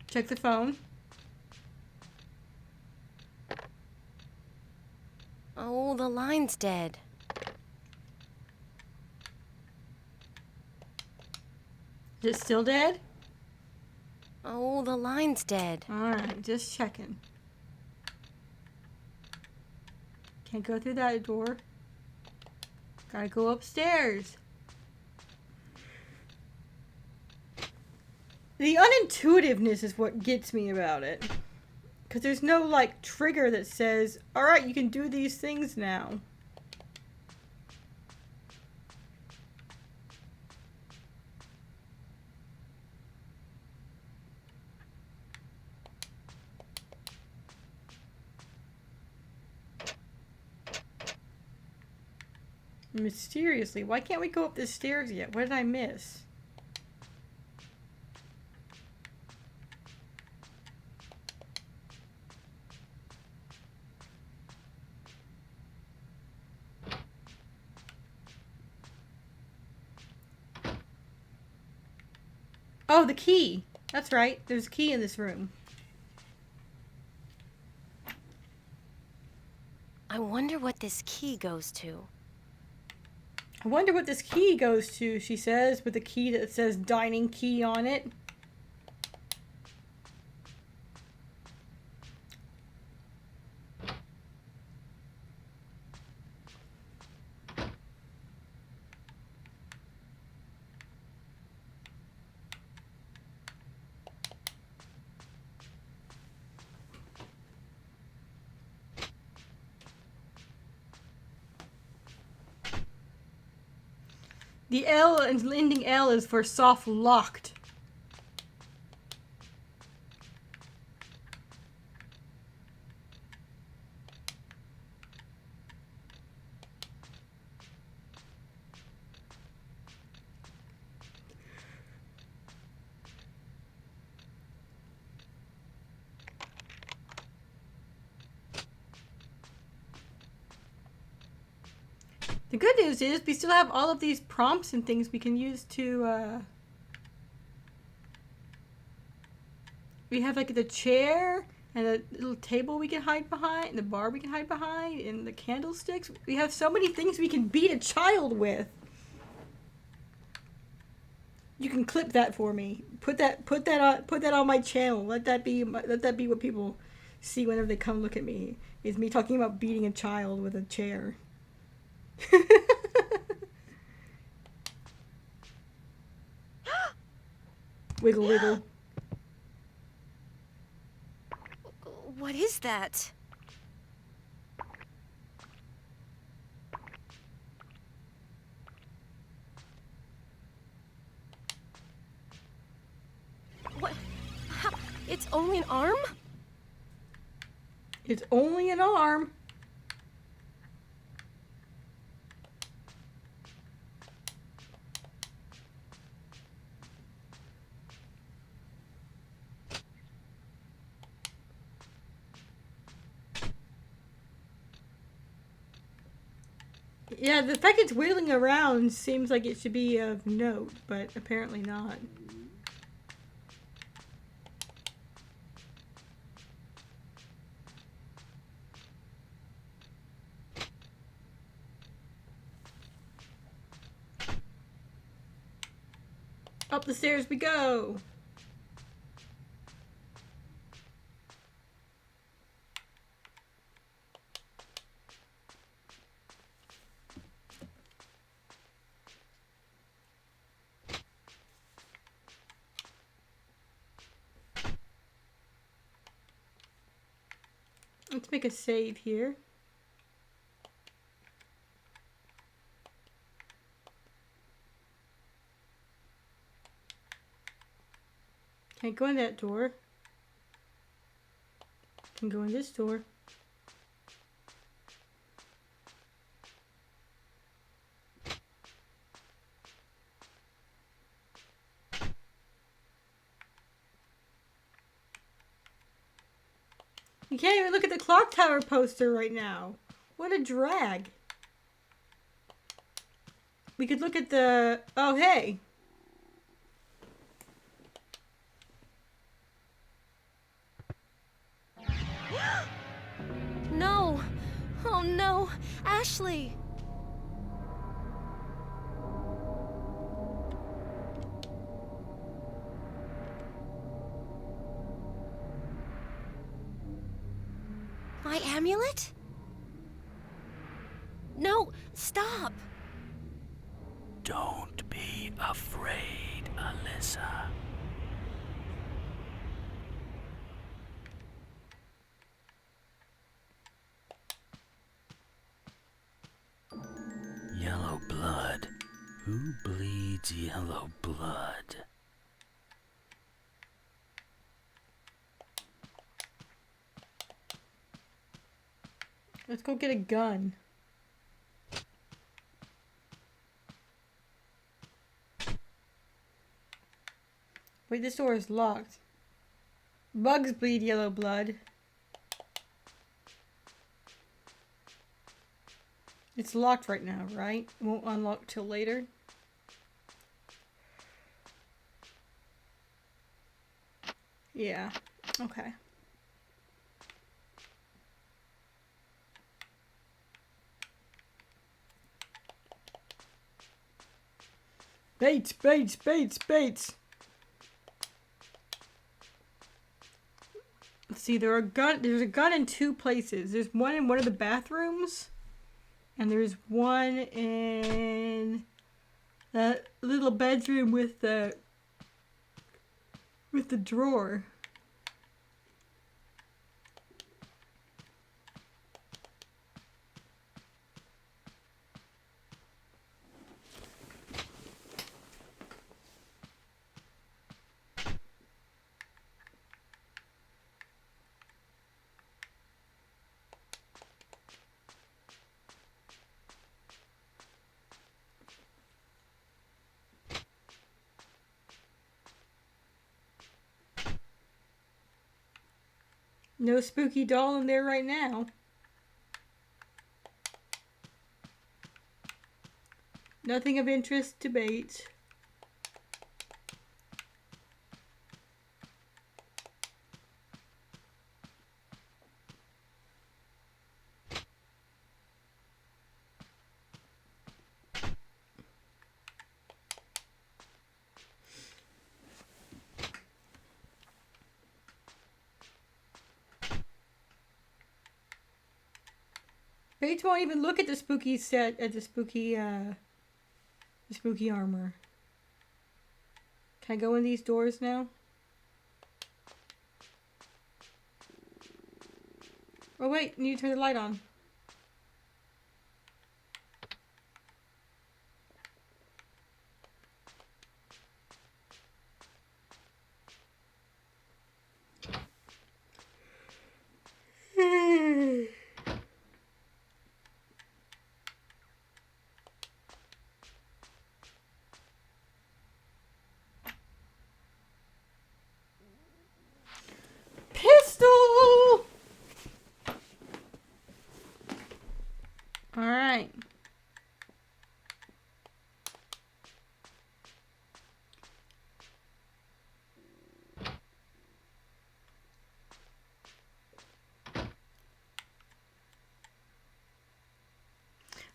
Check the phone. Oh, the line's dead. Is it still dead? Oh, the line's dead. Alright, just checking. Can't go through that door. Gotta go upstairs. The unintuitiveness is what gets me about it. Because there's no, like, trigger that says, alright, you can do these things now. Mysteriously, why can't we go up the stairs yet? What did I miss? Oh, the key. That's right. There's a key in this room. I wonder what this key goes to. I wonder what this key goes to, she says, with a key that says dining key on it. The L and ending L is for soft locked. The good news is we still have all of these prompts and things we can use to, we have like the chair and a little table we can hide behind, and the bar we can hide behind, and the candlesticks. We have so many things we can beat a child with. You can clip that for me. Put that on my channel. Let that be what people see whenever they come look at me. Is me talking about beating a child with a chair. Wiggle, wiggle. What is that? What? How? It's only an arm? It's only an arm. Yeah, the fact it's wiggling around seems like it should be of note, but apparently not. Up the stairs we go! Let's make a save here. Can't go in that door. Can go in this door. You can't even look at the clock tower poster right now. What a drag. We could look at the... Oh, hey. No! Oh no! Ashley! My amulet? No! Stop! Don't be afraid, Alyssa. Yellow blood. Who bleeds yellow blood? Let's go get a gun. Wait, this door is locked. Bugs bleed yellow blood. It's locked right now, right? It won't unlock till later. Yeah. Okay. Bates, Bates, Bates, Bates. Let's see, there's a gun in two places. There's one in one of the bathrooms. And there's one in that little bedroom with the drawer. No spooky doll in there right now. Nothing of interest to Bates. Bates won't even look at the spooky set, at the spooky armor. Can I go in these doors now? Oh wait, I need to turn the light on. Pistol! Alright.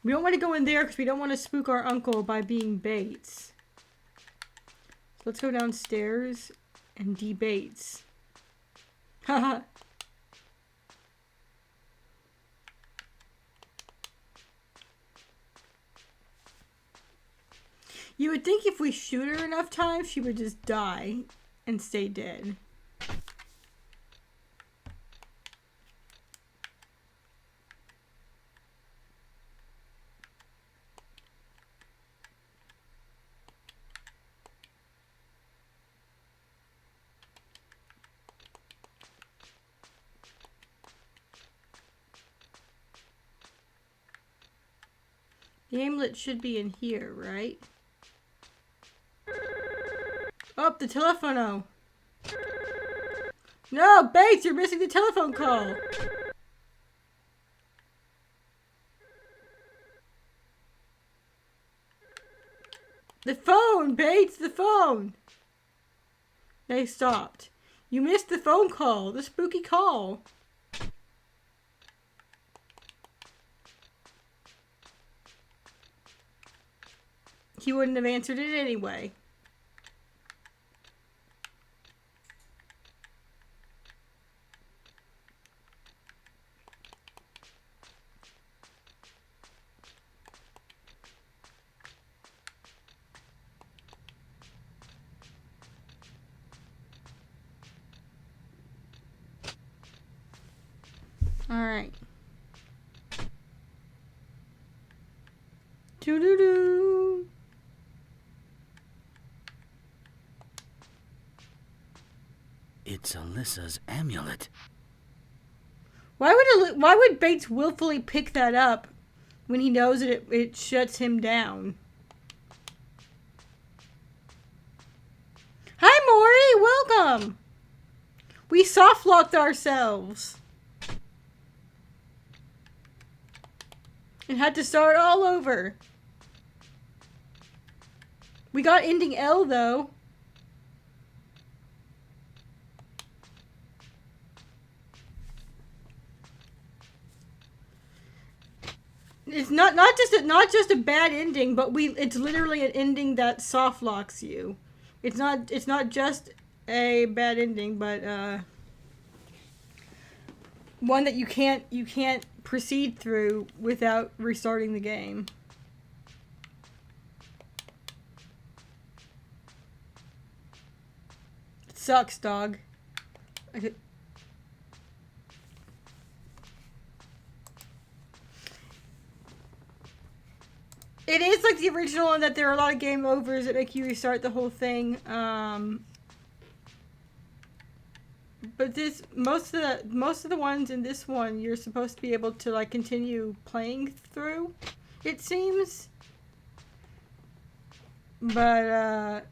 We don't want to go in there because we don't want to spook our uncle by being Bates. So let's go downstairs and de-Bates. Haha. You would think if we shoot her enough times, she would just die and stay dead. The amulet should be in here, right? Oh, the telephone. No, Bates, you're missing the telephone call. The phone, Bates, the phone. They stopped. You missed the phone call, the spooky call. He wouldn't have answered it anyway. Alright. Doo-doo-doo. It's Alyssa's amulet. Why would Bates willfully pick that up when he knows that it shuts him down? Hi, Maury! Welcome! We soft-locked ourselves. And had to start all over. We got ending L, though. It's not just a bad ending, but it's literally an ending that soft locks you. It's not just a bad ending, but one that you can't proceed through without restarting the game. It sucks, dog. It is like the original in that there are a lot of game overs that make you restart the whole thing. But most of the ones in this one you're supposed to be able to like continue playing through, it seems. But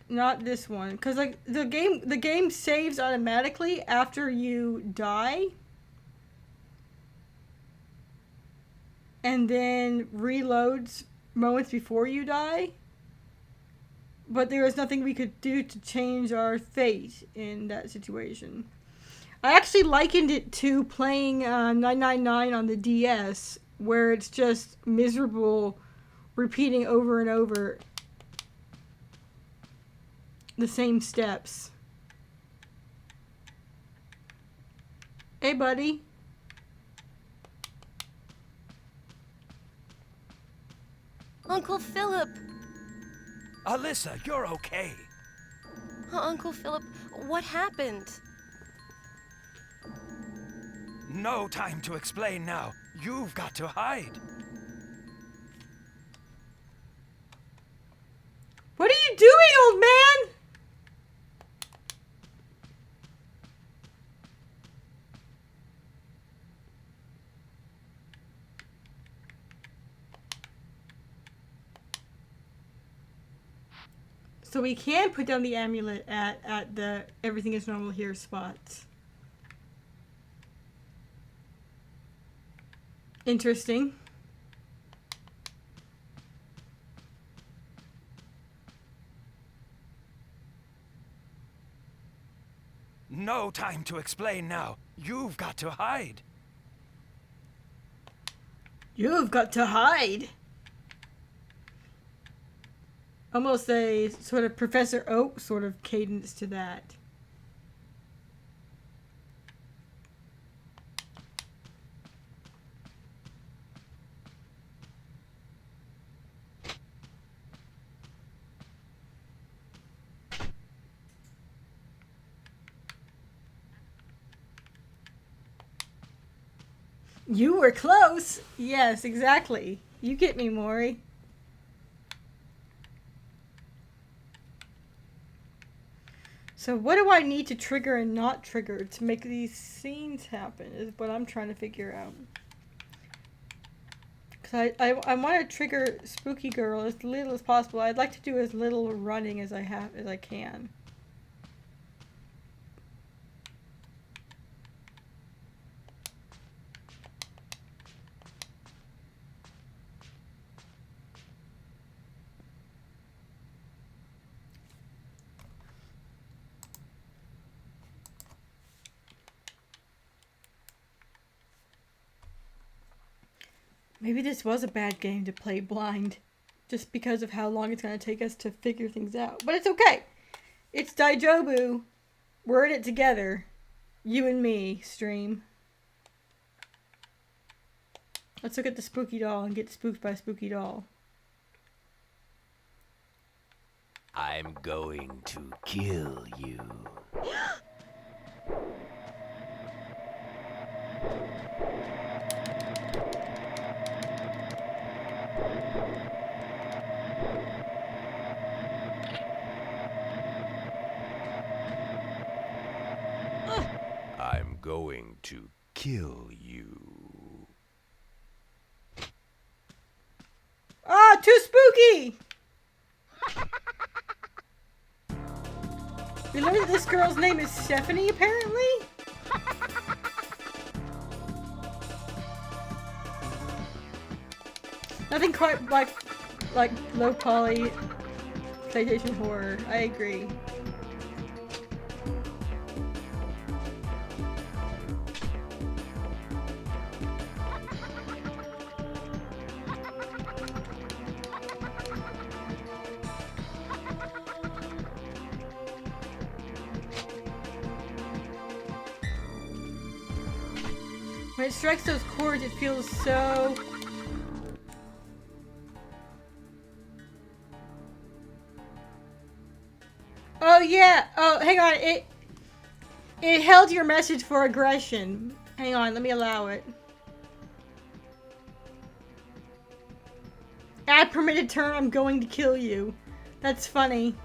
not this one, cuz like the game saves automatically after you die. And then reloads moments before you die. But there was nothing we could do to change our fate in that situation. I actually likened it to playing 999 on the DS, where it's just miserable, repeating over and over the same steps. Hey, buddy. Uncle Philip! Alyssa, you're okay. Uncle Philip, what happened? No time to explain now. You've got to hide. What are you doing, old man? So we can put down the amulet at the everything is normal here spots. Interesting. No time to explain now. You've got to hide. You've got to hide. Almost a sort of Professor Oak sort of cadence to that. You were close. Yes, exactly. You get me, Maury. So what do I need to trigger and not trigger to make these scenes happen is what I'm trying to figure out. Because I want to trigger Spooky Girl as little as possible. I'd like to do as little running as I can. Maybe this was a bad game to play blind, just because of how long it's going to take us to figure things out. But it's okay. It's Daijobu. We're in it together. You and me, stream. Let's look at the spooky doll and get spooked by spooky doll. I'm going to kill you. I'm going to kill you. Ah, too spooky! We learned that this girl's name is Stephanie, apparently? Nothing quite like low poly PlayStation horror. I agree. When it strikes those chords, it feels so... Oh yeah! Oh, hang on. It held your message for aggression. Hang on, let me allow it. Add permitted term, I'm going to kill you. That's funny.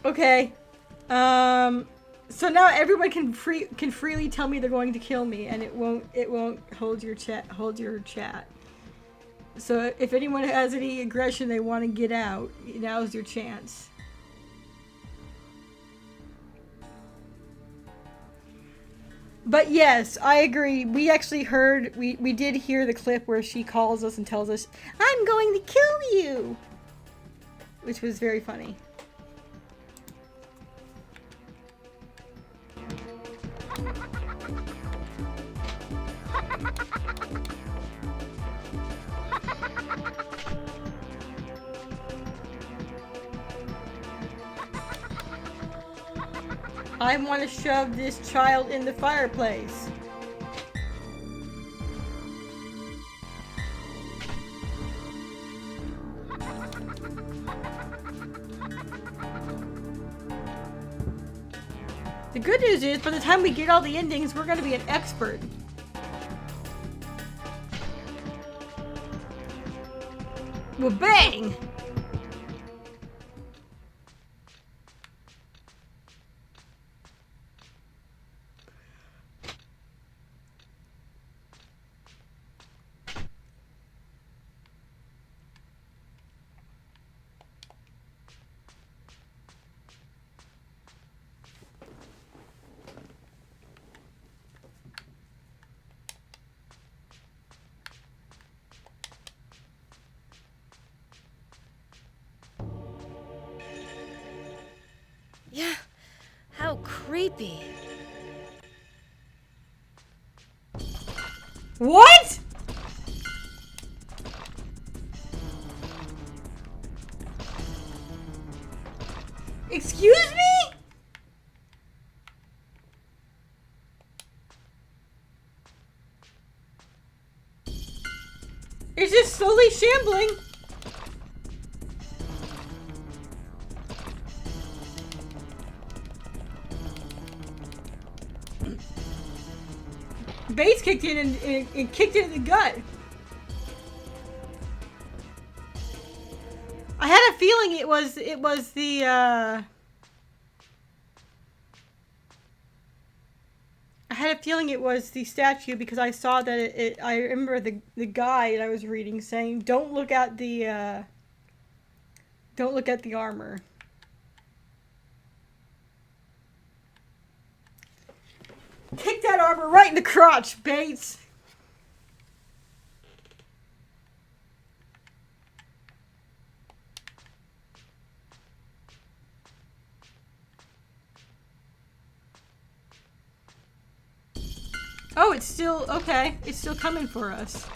Okay. So now everyone can freely tell me they're going to kill me, and it won't hold your chat. So if anyone has any aggression they want to get out, now's your chance. But yes, I agree. We actually heard, we did hear the clip where she calls us and tells us, "I'm going to kill you," which was very funny. I want to shove this child in the fireplace. The good news is, by the time we get all the endings, we're going to be an expert. Well, bang! Yeah, how creepy. What? Excuse me? It's just slowly shambling. Bass kicked in and kicked it in the gut. I had a feeling it was the I had a feeling it was the statue because I saw that I remember the guide I was reading saying, don't look at the armor. Kick that armor right in the crotch, Bates! Oh, it's still, okay. It's still coming for us.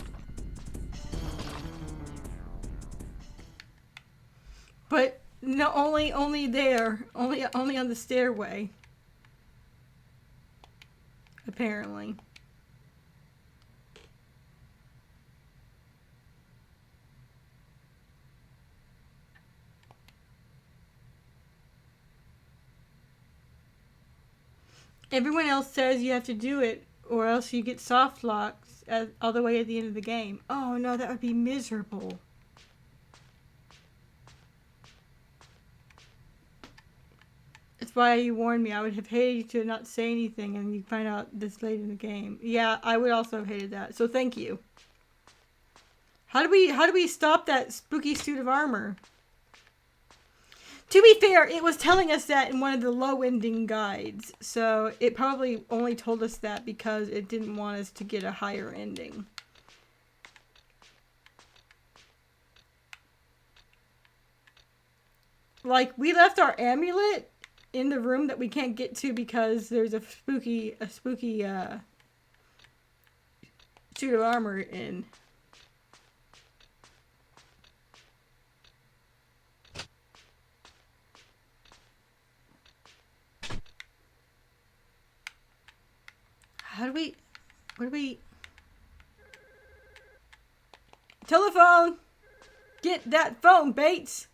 But no, only there. Only on the stairway. Apparently. Everyone else says you have to do it, or else you get soft locks all the way at the end of the game. Oh no, that would be miserable. That's why you warned me. I would have hated to not say anything and you find out this late in the game. Yeah, I would also have hated that. So thank you. How do we stop that spooky suit of armor? To be fair, it was telling us that in one of the low ending guides. So it probably only told us that because it didn't want us to get a higher ending. Like, we left our amulet in the room that we can't get to because there's a spooky suit of armor in. What do we... Telephone! Get that phone, Bates!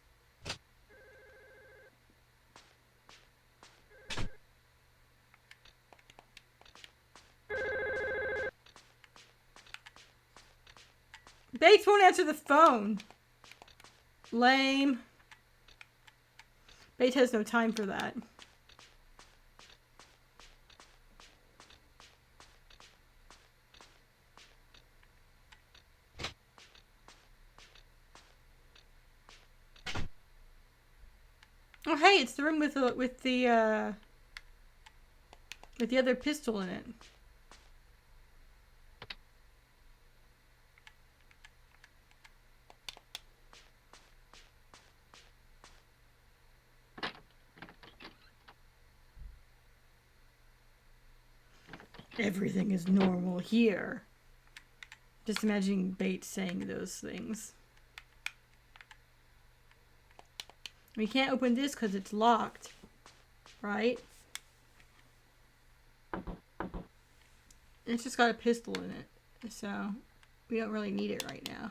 Bates won't answer the phone. Lame. Bates has no time for that. Oh hey, it's the room with the other pistol in it. Everything is normal here. Just imagining Bates saying those things. We can't open this because it's locked, right? It's just got a pistol in it, so we don't really need it right now.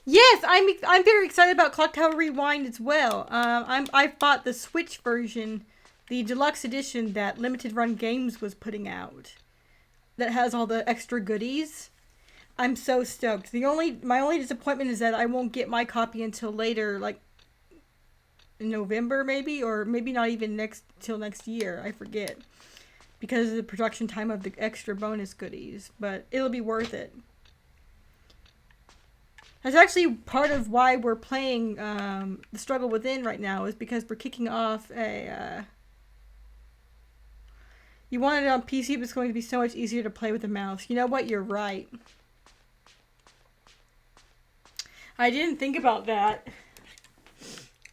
Yes, I'm very excited about Clock Tower Rewind as well. I've bought the Switch version, the deluxe edition that Limited Run Games was putting out, that has all the extra goodies. I'm so stoked. My only disappointment is that I won't get my copy until later, like in November maybe, or maybe not even till next year. I forget, because of the production time of the extra bonus goodies. But it'll be worth it. That's actually part of why we're playing The Struggle Within right now, is because we're kicking off a... You wanted it on PC, but it's going to be so much easier to play with a mouse. You know what? You're right. I didn't think about that.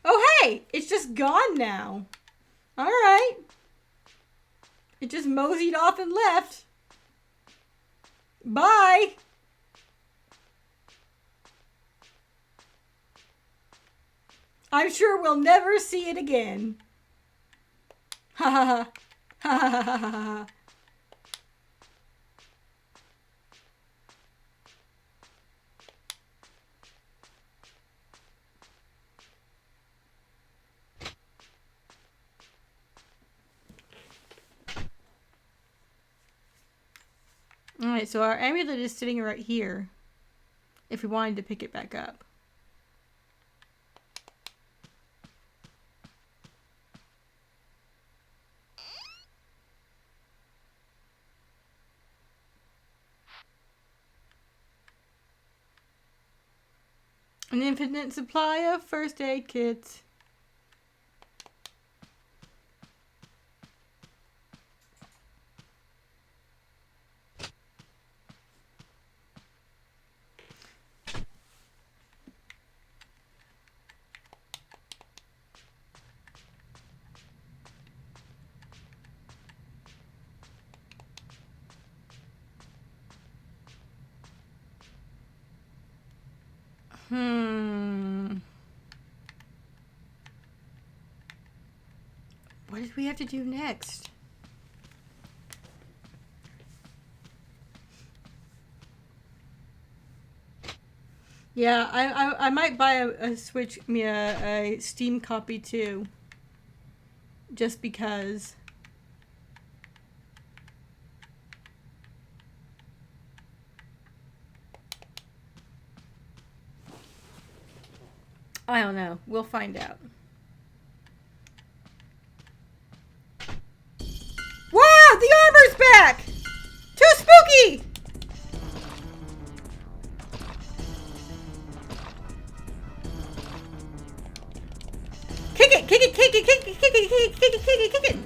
Oh, hey! It's just gone now. Alright. It just moseyed off and left. Bye! I'm sure we'll never see it again. Ha ha ha. Ha ha ha ha ha. Alright, so our amulet is sitting right here. if we wanted to pick it back up. An infinite supply of first aid kits. What did we have to do next? Yeah, I might buy a Steam copy too. Just because. I don't know. We'll find out. Wow! The armor's back! Too spooky! Kick it! Kick it! Kick it! Kick it! Kick it! Kick it! Kick it! Kick it! Kick it!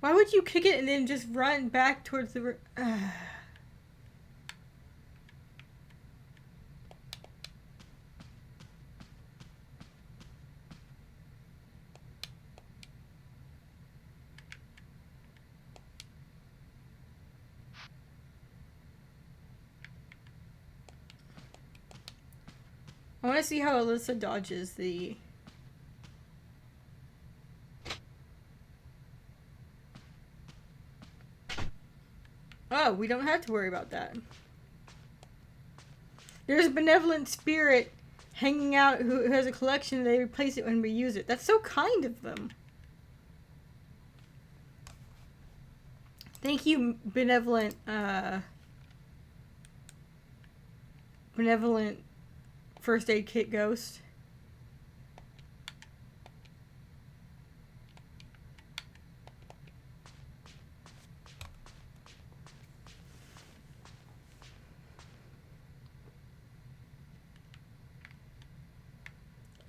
Why would you kick it and then just run back towards the... I want to see how Alyssa dodges the... Oh, we don't have to worry about that. There's a benevolent spirit hanging out who has a collection and they replace it when we use it. That's so kind of them. Thank you, benevolent first aid kit ghost.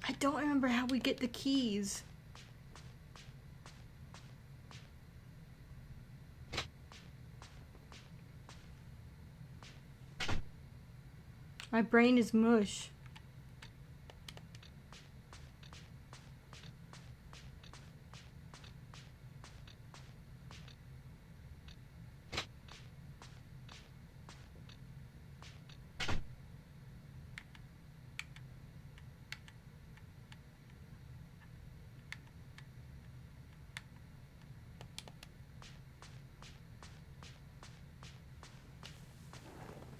I don't remember how we get the keys. My brain is mush.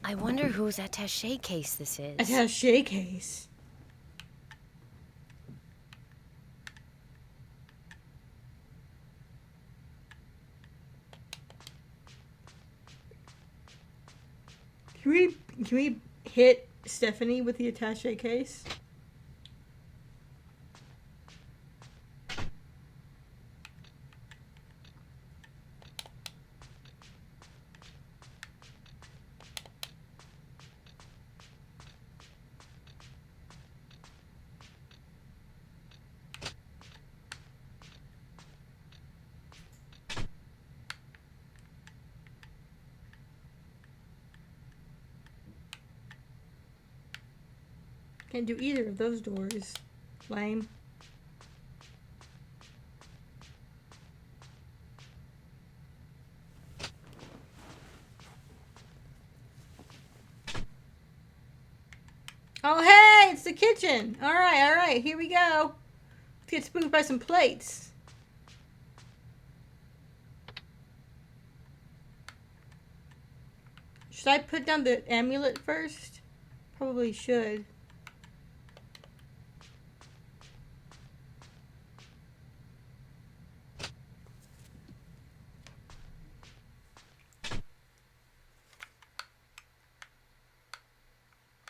I wonder whose attaché case this is. Attaché case. Can we hit Stephanie with the attaché case? Can't do either of those doors. Lame. Oh, hey, it's the kitchen. All right, here we go. Let's get spooked by some plates. Should I put down the amulet first? Probably should.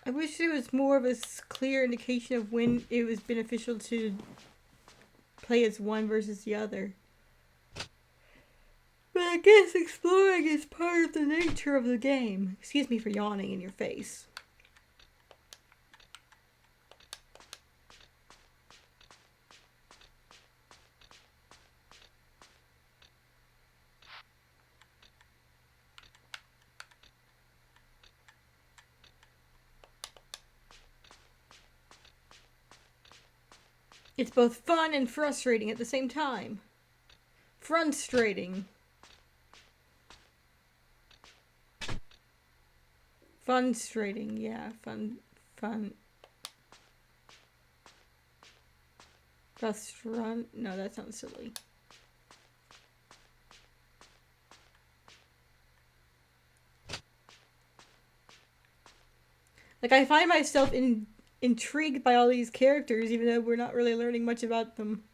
I wish there was more of a clear indication of when it was beneficial to play as one versus the other. But I guess exploring is part of the nature of the game. Excuse me for yawning in your face. It's both fun and frustrating at the same time. Frustrating. Funstrating, yeah, fun. Frustrun? No, that sounds silly. Like, I find myself intrigued by all these characters, even though we're not really learning much about them.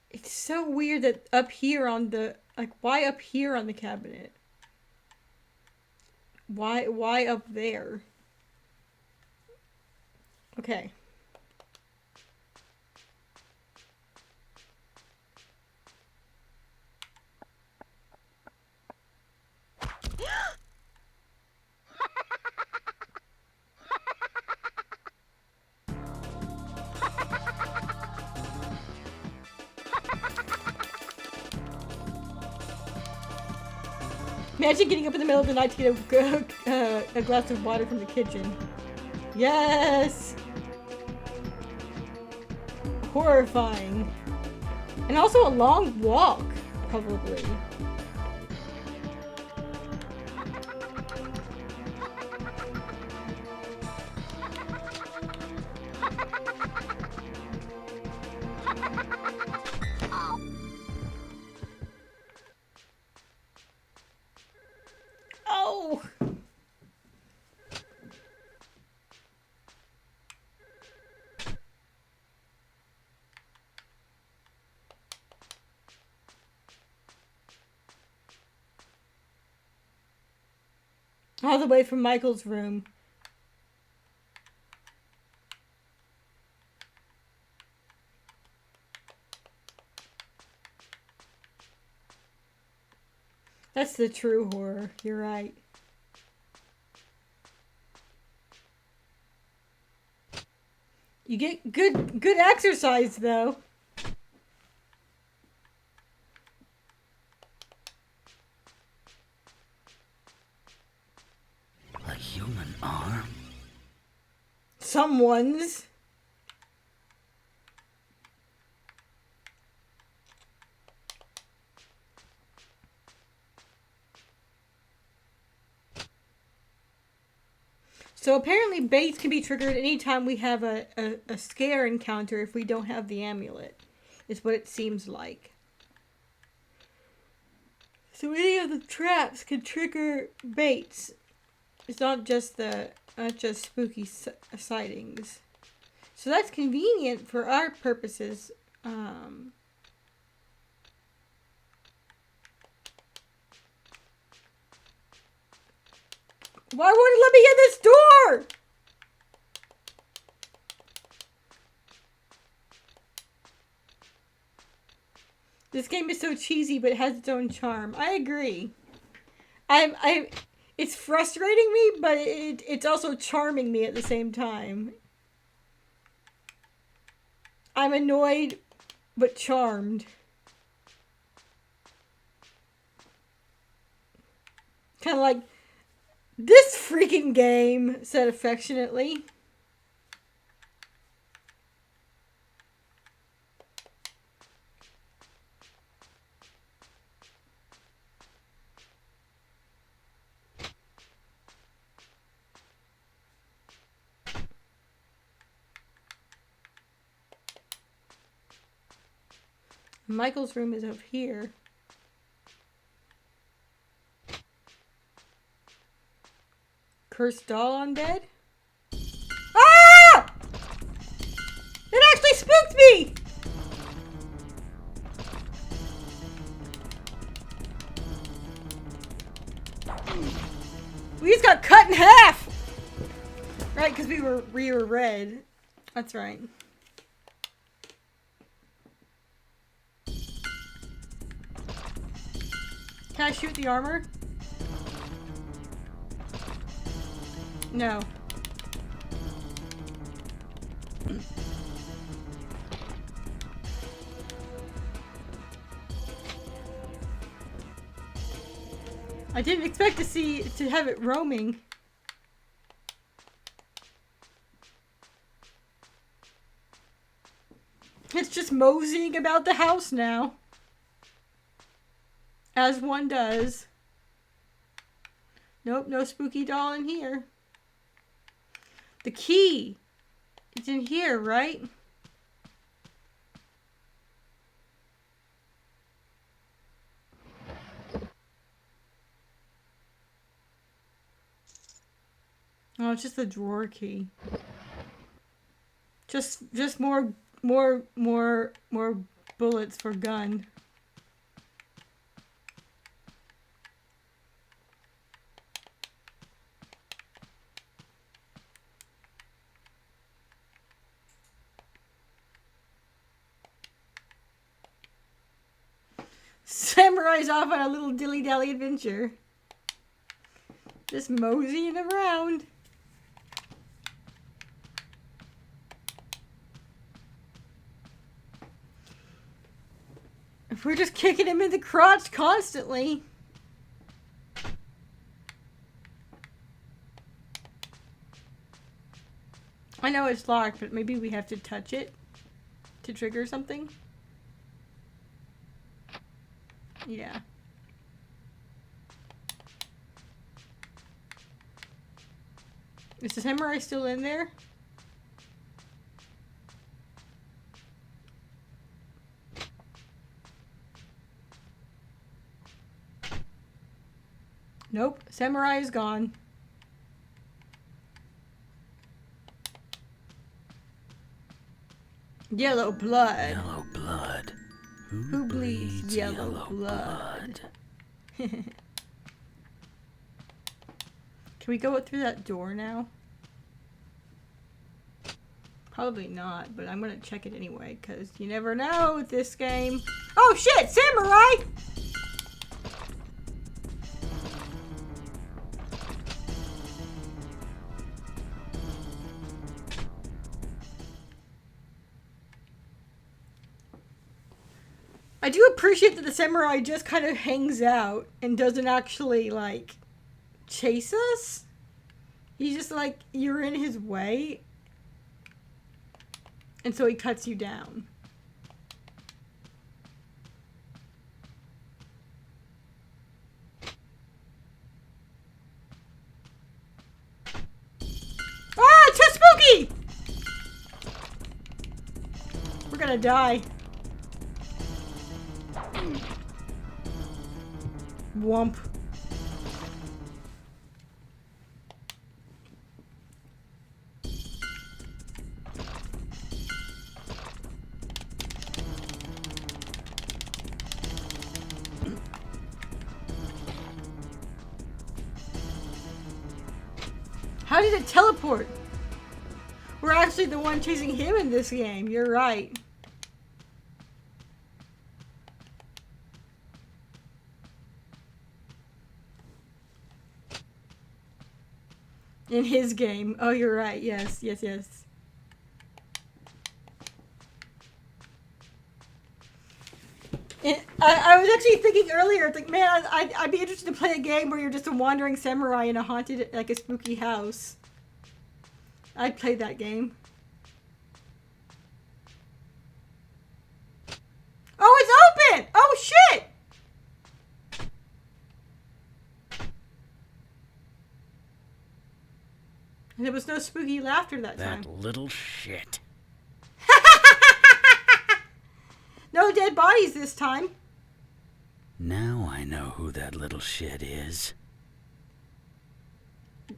It's so weird that up here on the... Like, why up here on the cabinet? Why up there? Okay. Imagine getting up in the middle of the night to get a glass of water from the kitchen. Yes! Horrifying. And also a long walk, probably. Oh! All the way from Michael's room. That's the true horror. You're right. You get good exercise though. A human arm? Someone's. So apparently baits can be triggered anytime we have a scare encounter if we don't have the amulet. Is what it seems like. So any of the traps can trigger baits. It's not just spooky sightings. So that's convenient for our purposes. Why won't it let me in this door? This game is so cheesy, but it has its own charm. I agree. It's frustrating me, but it's also charming me at the same time. I'm annoyed, but charmed. Kind of like, this freaking game, said affectionately. Michael's room is up here. Cursed doll on bed? Ah! It actually spooked me! We just got cut in half! Right, because we were red. That's right. Can I shoot the armor? No. I didn't expect to have it roaming. It's just moseying about the house now. As one does. Nope, no spooky doll in here. The key! It's in here, right? Oh, it's just the drawer key. Just more bullets for gun. Samurai's off on a little dilly-dally adventure. Just moseying around. If we're just kicking him in the crotch constantly. I know it's locked, but maybe we have to touch it to trigger something. Yeah. Is the samurai still in there? Nope, samurai is gone. Yellow blood. Yellow blood. Who bleeds yellow blood? Can we go through that door now? Probably not, but I'm gonna check it anyway, because you never know with this game. Oh shit! Samurai! I do appreciate that the samurai just kind of hangs out and doesn't actually, like, chase us. He's just like, you're in his way. And so he cuts you down. Ah, it's too spooky! We're gonna die. Wump. How did it teleport? We're actually the one chasing him in this game. You're right. In his game. Oh, you're right. Yes, yes, yes. I was actually thinking earlier, like, man, I'd be interested to play a game where you're just a wandering samurai in a haunted, like a spooky house. I'd play that game. Oh, it's open! Oh, shit! And there was no spooky laughter that time. That little shit. No, Dad, dead bodies this time. Now I know who that little shit is.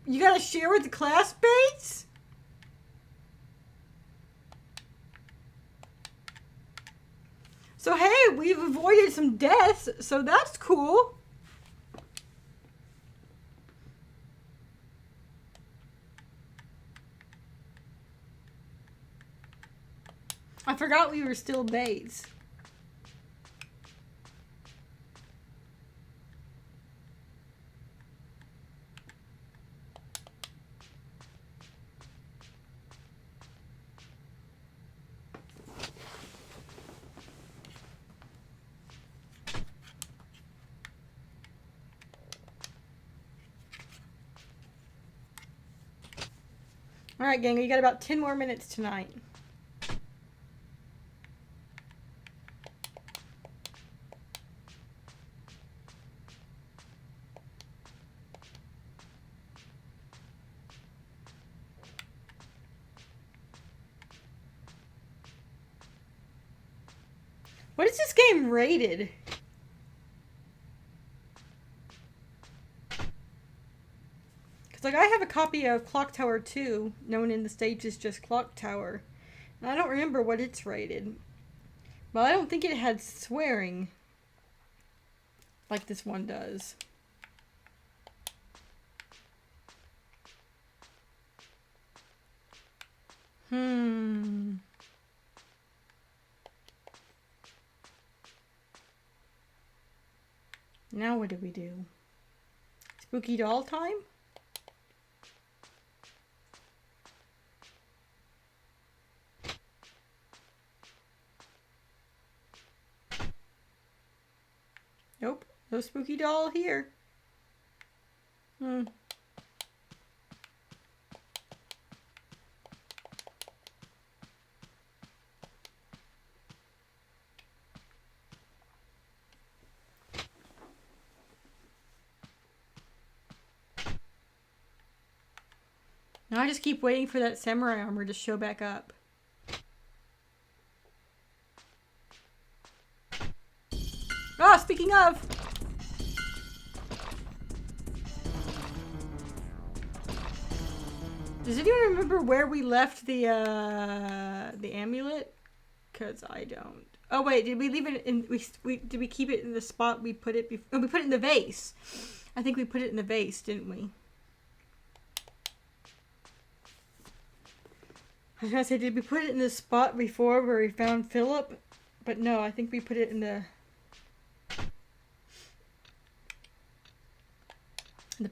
You gotta share with the classmates? So hey, we've avoided some deaths, so that's cool. I forgot we were still Bates. Alright, gang, we got about 10 more minutes tonight. What is this game rated? Like, I have a copy of Clock Tower 2, known in the States as just Clock Tower. And I don't remember what it's rated. But I don't think it had swearing like this one does. Now what do we do? Spooky doll time? Nope, no spooky doll here. Now I just keep waiting for that samurai armor to show back up. Ah, speaking of! Does anyone remember where we left the amulet? Cause I don't. Oh wait, did we leave it in? Did we keep it in the spot we put it before? Oh, we put it in the vase. I think we put it in the vase, didn't we? I was gonna say, did we put it in the spot before where we found Philip? But no, I think we put it in the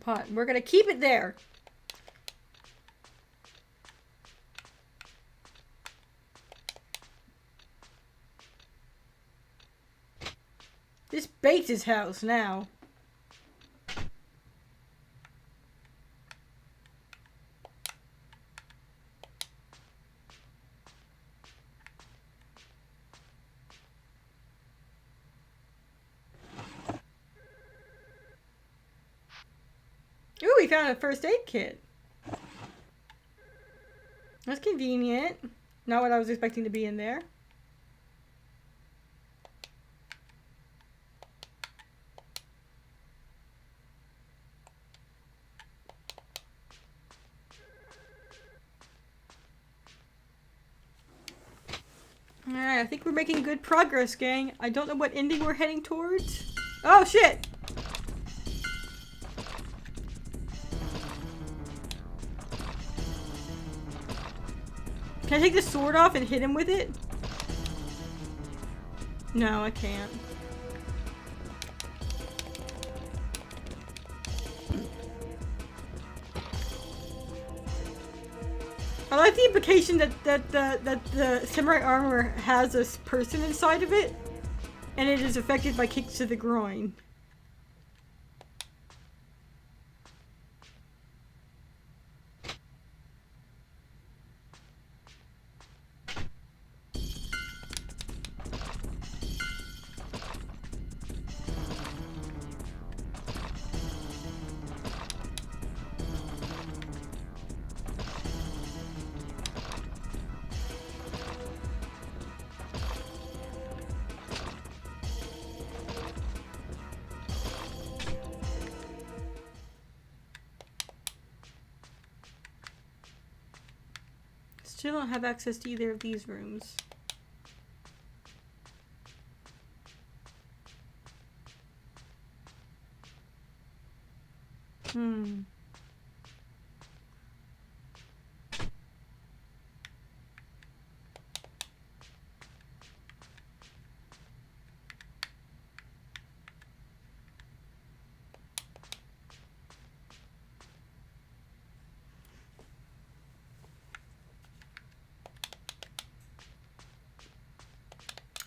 pot. We're gonna keep it there. This Bates' house now. Ooh, we found a first aid kit. That's convenient. Not what I was expecting to be in there. Alright, I think we're making good progress, gang. I don't know what ending we're heading towards. Oh, shit! Can I take the sword off and hit him with it? No, I can't. I like the implication that the samurai armor has a person inside of it, and it is affected by kicks to the groin. Still don't have access to either of these rooms.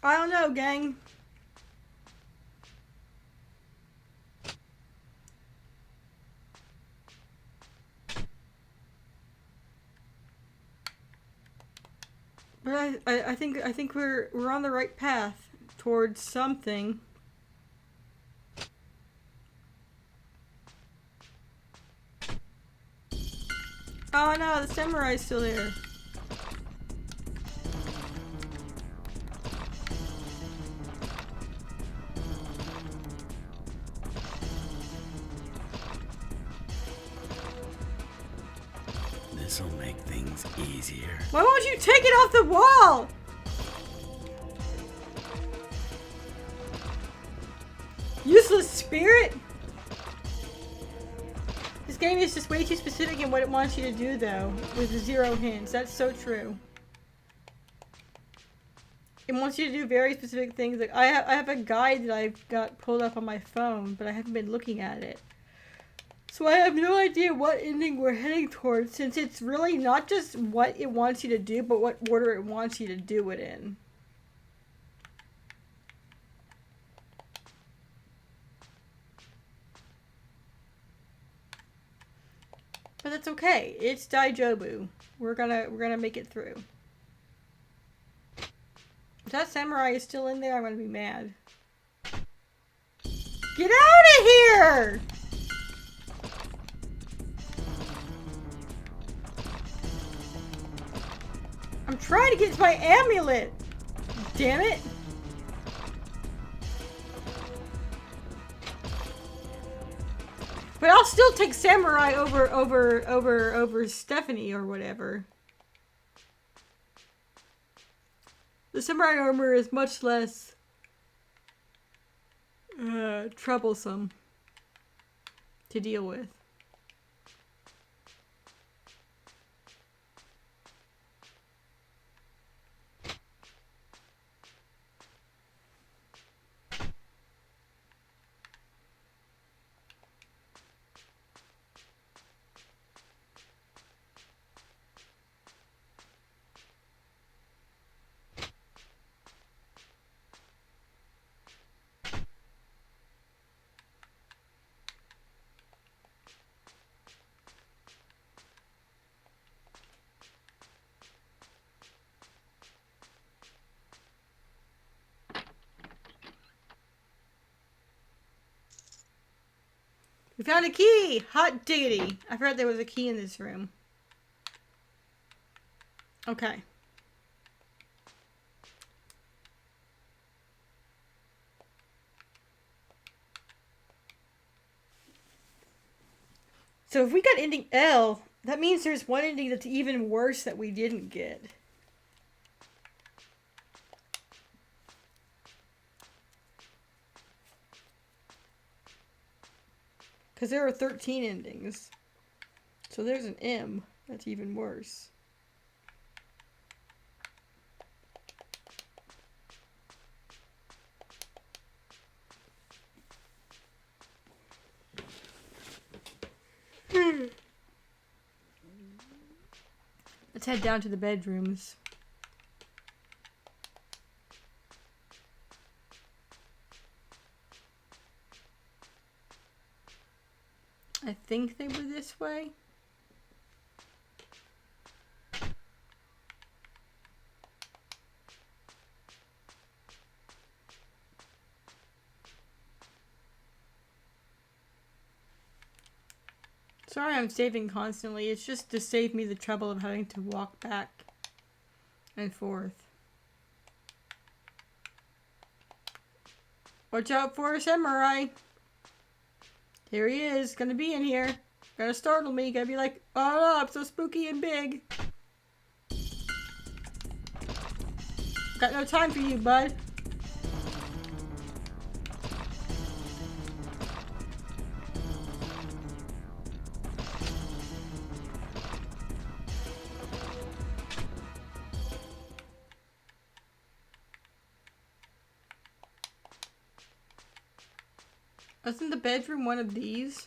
I don't know, gang. But I think we're on the right path towards something. Oh no, the samurai's still there. This'll make things easier. Why won't you take it off the wall? Useless spirit? This game is just way too specific in what it wants you to do, though, with 0 hints. That's so true. It wants you to do very specific things. Like I have a guide that I've got pulled up on my phone, but I haven't been looking at it. So I have no idea what ending we're heading towards, since it's really not just what it wants you to do, but what order it wants you to do it in. But that's okay. It's Daijobu. We're gonna make it through. If that samurai is still in there, I'm gonna be mad. Get out of here! I'm trying to get to my amulet! Damn it! But I'll still take samurai over Stephanie or whatever. The samurai armor is much less troublesome to deal with. We found a key! Hot diggity! I forgot there was a key in this room. Okay. So if we got ending L, that means there's one ending that's even worse that we didn't get. Because there are 13 endings. So there's an M that's even worse. Let's head down to the bedrooms. I think they were this way. Sorry I'm saving constantly. It's just to save me the trouble of having to walk back and forth. Watch out for a samurai. Here he is. Gonna be in here. Gonna startle me. Gonna be like, oh no, I'm so spooky and big. Got no time for you, bud. Isn't the bedroom one of these?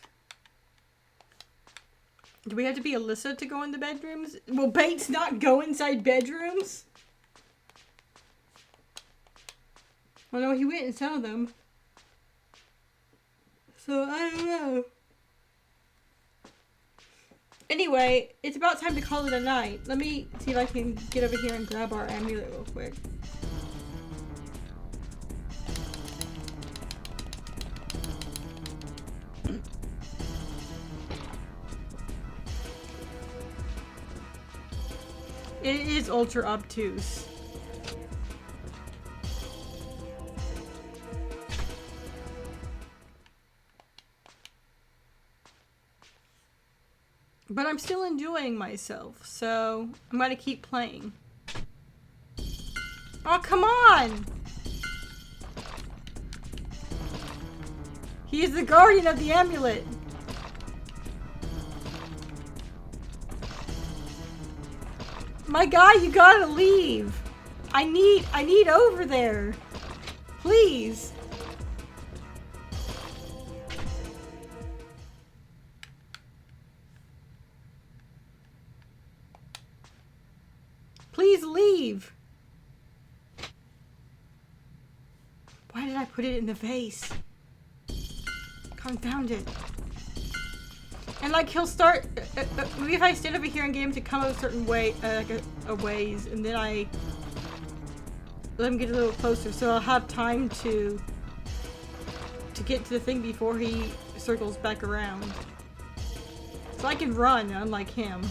Do we have to be Alyssa to go in the bedrooms? Will Bates not go inside bedrooms? Well, no, he went and saw them. So, I don't know. Anyway, it's about time to call it a night. Let me see if I can get over here and grab our amulet real quick. It is ultra obtuse. But I'm still enjoying myself, so I'm gonna keep playing. Oh, come on! He is the guardian of the amulet. My guy, you gotta leave. I need over there. Please. Please leave. Why did I put it in the vase? Confound it. And like he'll start, maybe if I stand over here and get him to come a certain way, like a ways, and then I let him get a little closer, so I'll have time to get to the thing before he circles back around. So I can run, unlike him.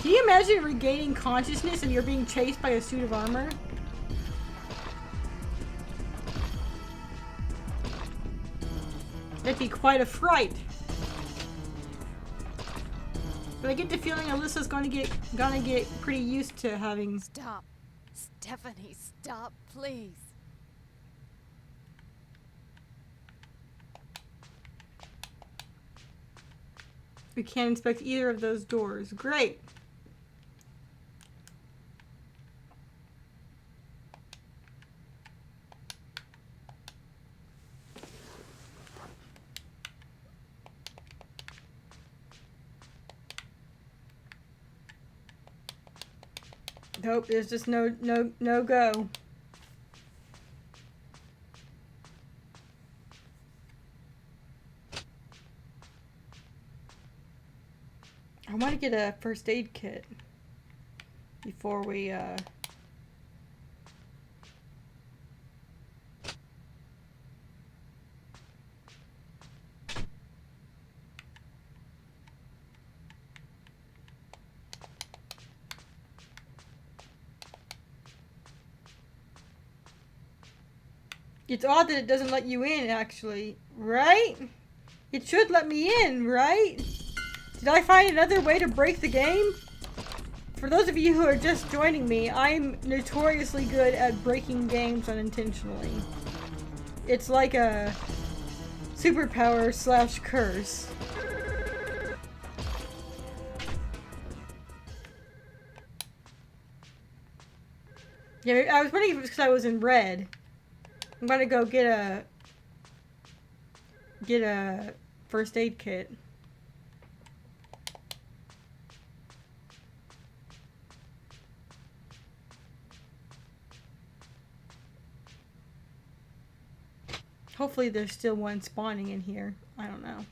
Can you imagine regaining consciousness and you're being chased by a suit of armor? That'd be quite a fright. But I get the feeling Alyssa's gonna get pretty used to having. Stop. Stephanie, stop, please. We can't inspect either of those doors. Great. Nope, there's just no go. I want to get a first aid kit before we It's odd that it doesn't let you in, actually. Right? It should let me in, right? Did I find another way to break the game? For those of you who are just joining me, I'm notoriously good at breaking games unintentionally. It's like a superpower / curse. Yeah, I was wondering if it was because I was in red. I'm gonna go get a first aid kit. Hopefully there's still one spawning in here. I don't know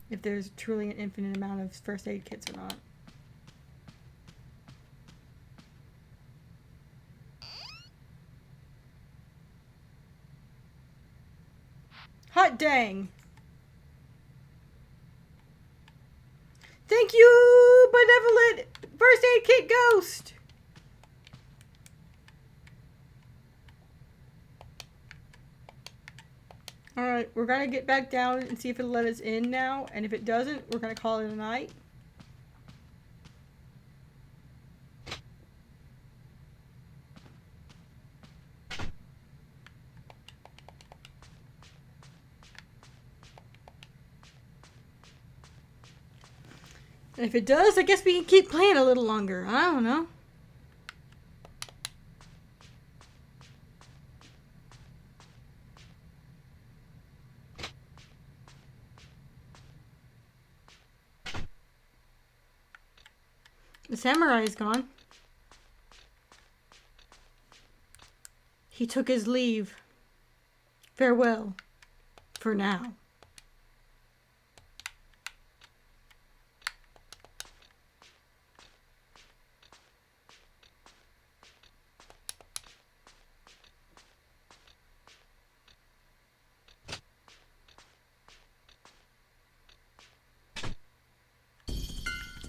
if there's truly an infinite amount of first aid kits or not. Hot dang! Thank you, benevolent first aid kit ghost. Alright, we're gonna get back down and see if it'll let us in now. And if it doesn't, we're gonna call it a night. And if it does, I guess we can keep playing a little longer. I don't know. The samurai is gone. He took his leave. Farewell. For now.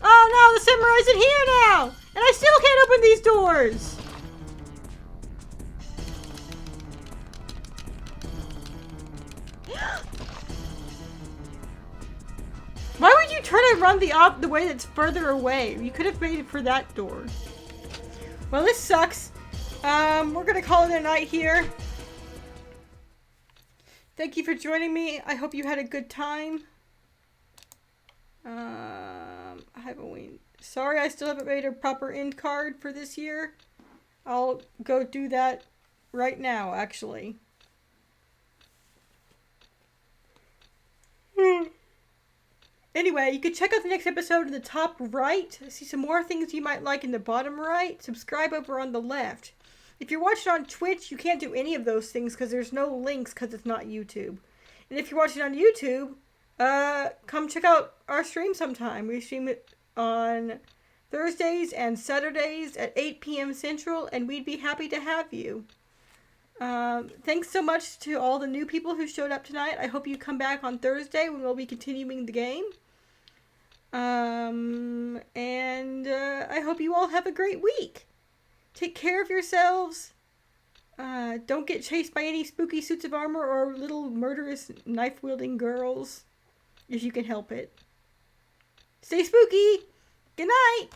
Oh no, the samurai's in here now! And I still can't open these doors! Why would you turn and run the way that's further away? You could have made it for that door. Well, this sucks. We're gonna call it a night here. Thank you for joining me. I hope you had a good time. HIVEOWEEN. Sorry I still haven't made a proper end card for this year. I'll go do that right now, actually. Anyway, you can check out the next episode in the top right. See some more things you might like in the bottom right. Subscribe over on the left. If you're watching on Twitch, you can't do any of those things because there's no links because it's not YouTube. And if you're watching on YouTube, come check out our stream sometime. We stream it on Thursdays and Saturdays at 8 p.m. Central, and we'd be happy to have you. Thanks so much to all the new people who showed up tonight. I hope you come back on Thursday when we'll be continuing the game. I hope you all have a great week. Take care of yourselves. Don't get chased by any spooky suits of armor or little murderous knife-wielding girls, if you can help it. Stay spooky. Good night.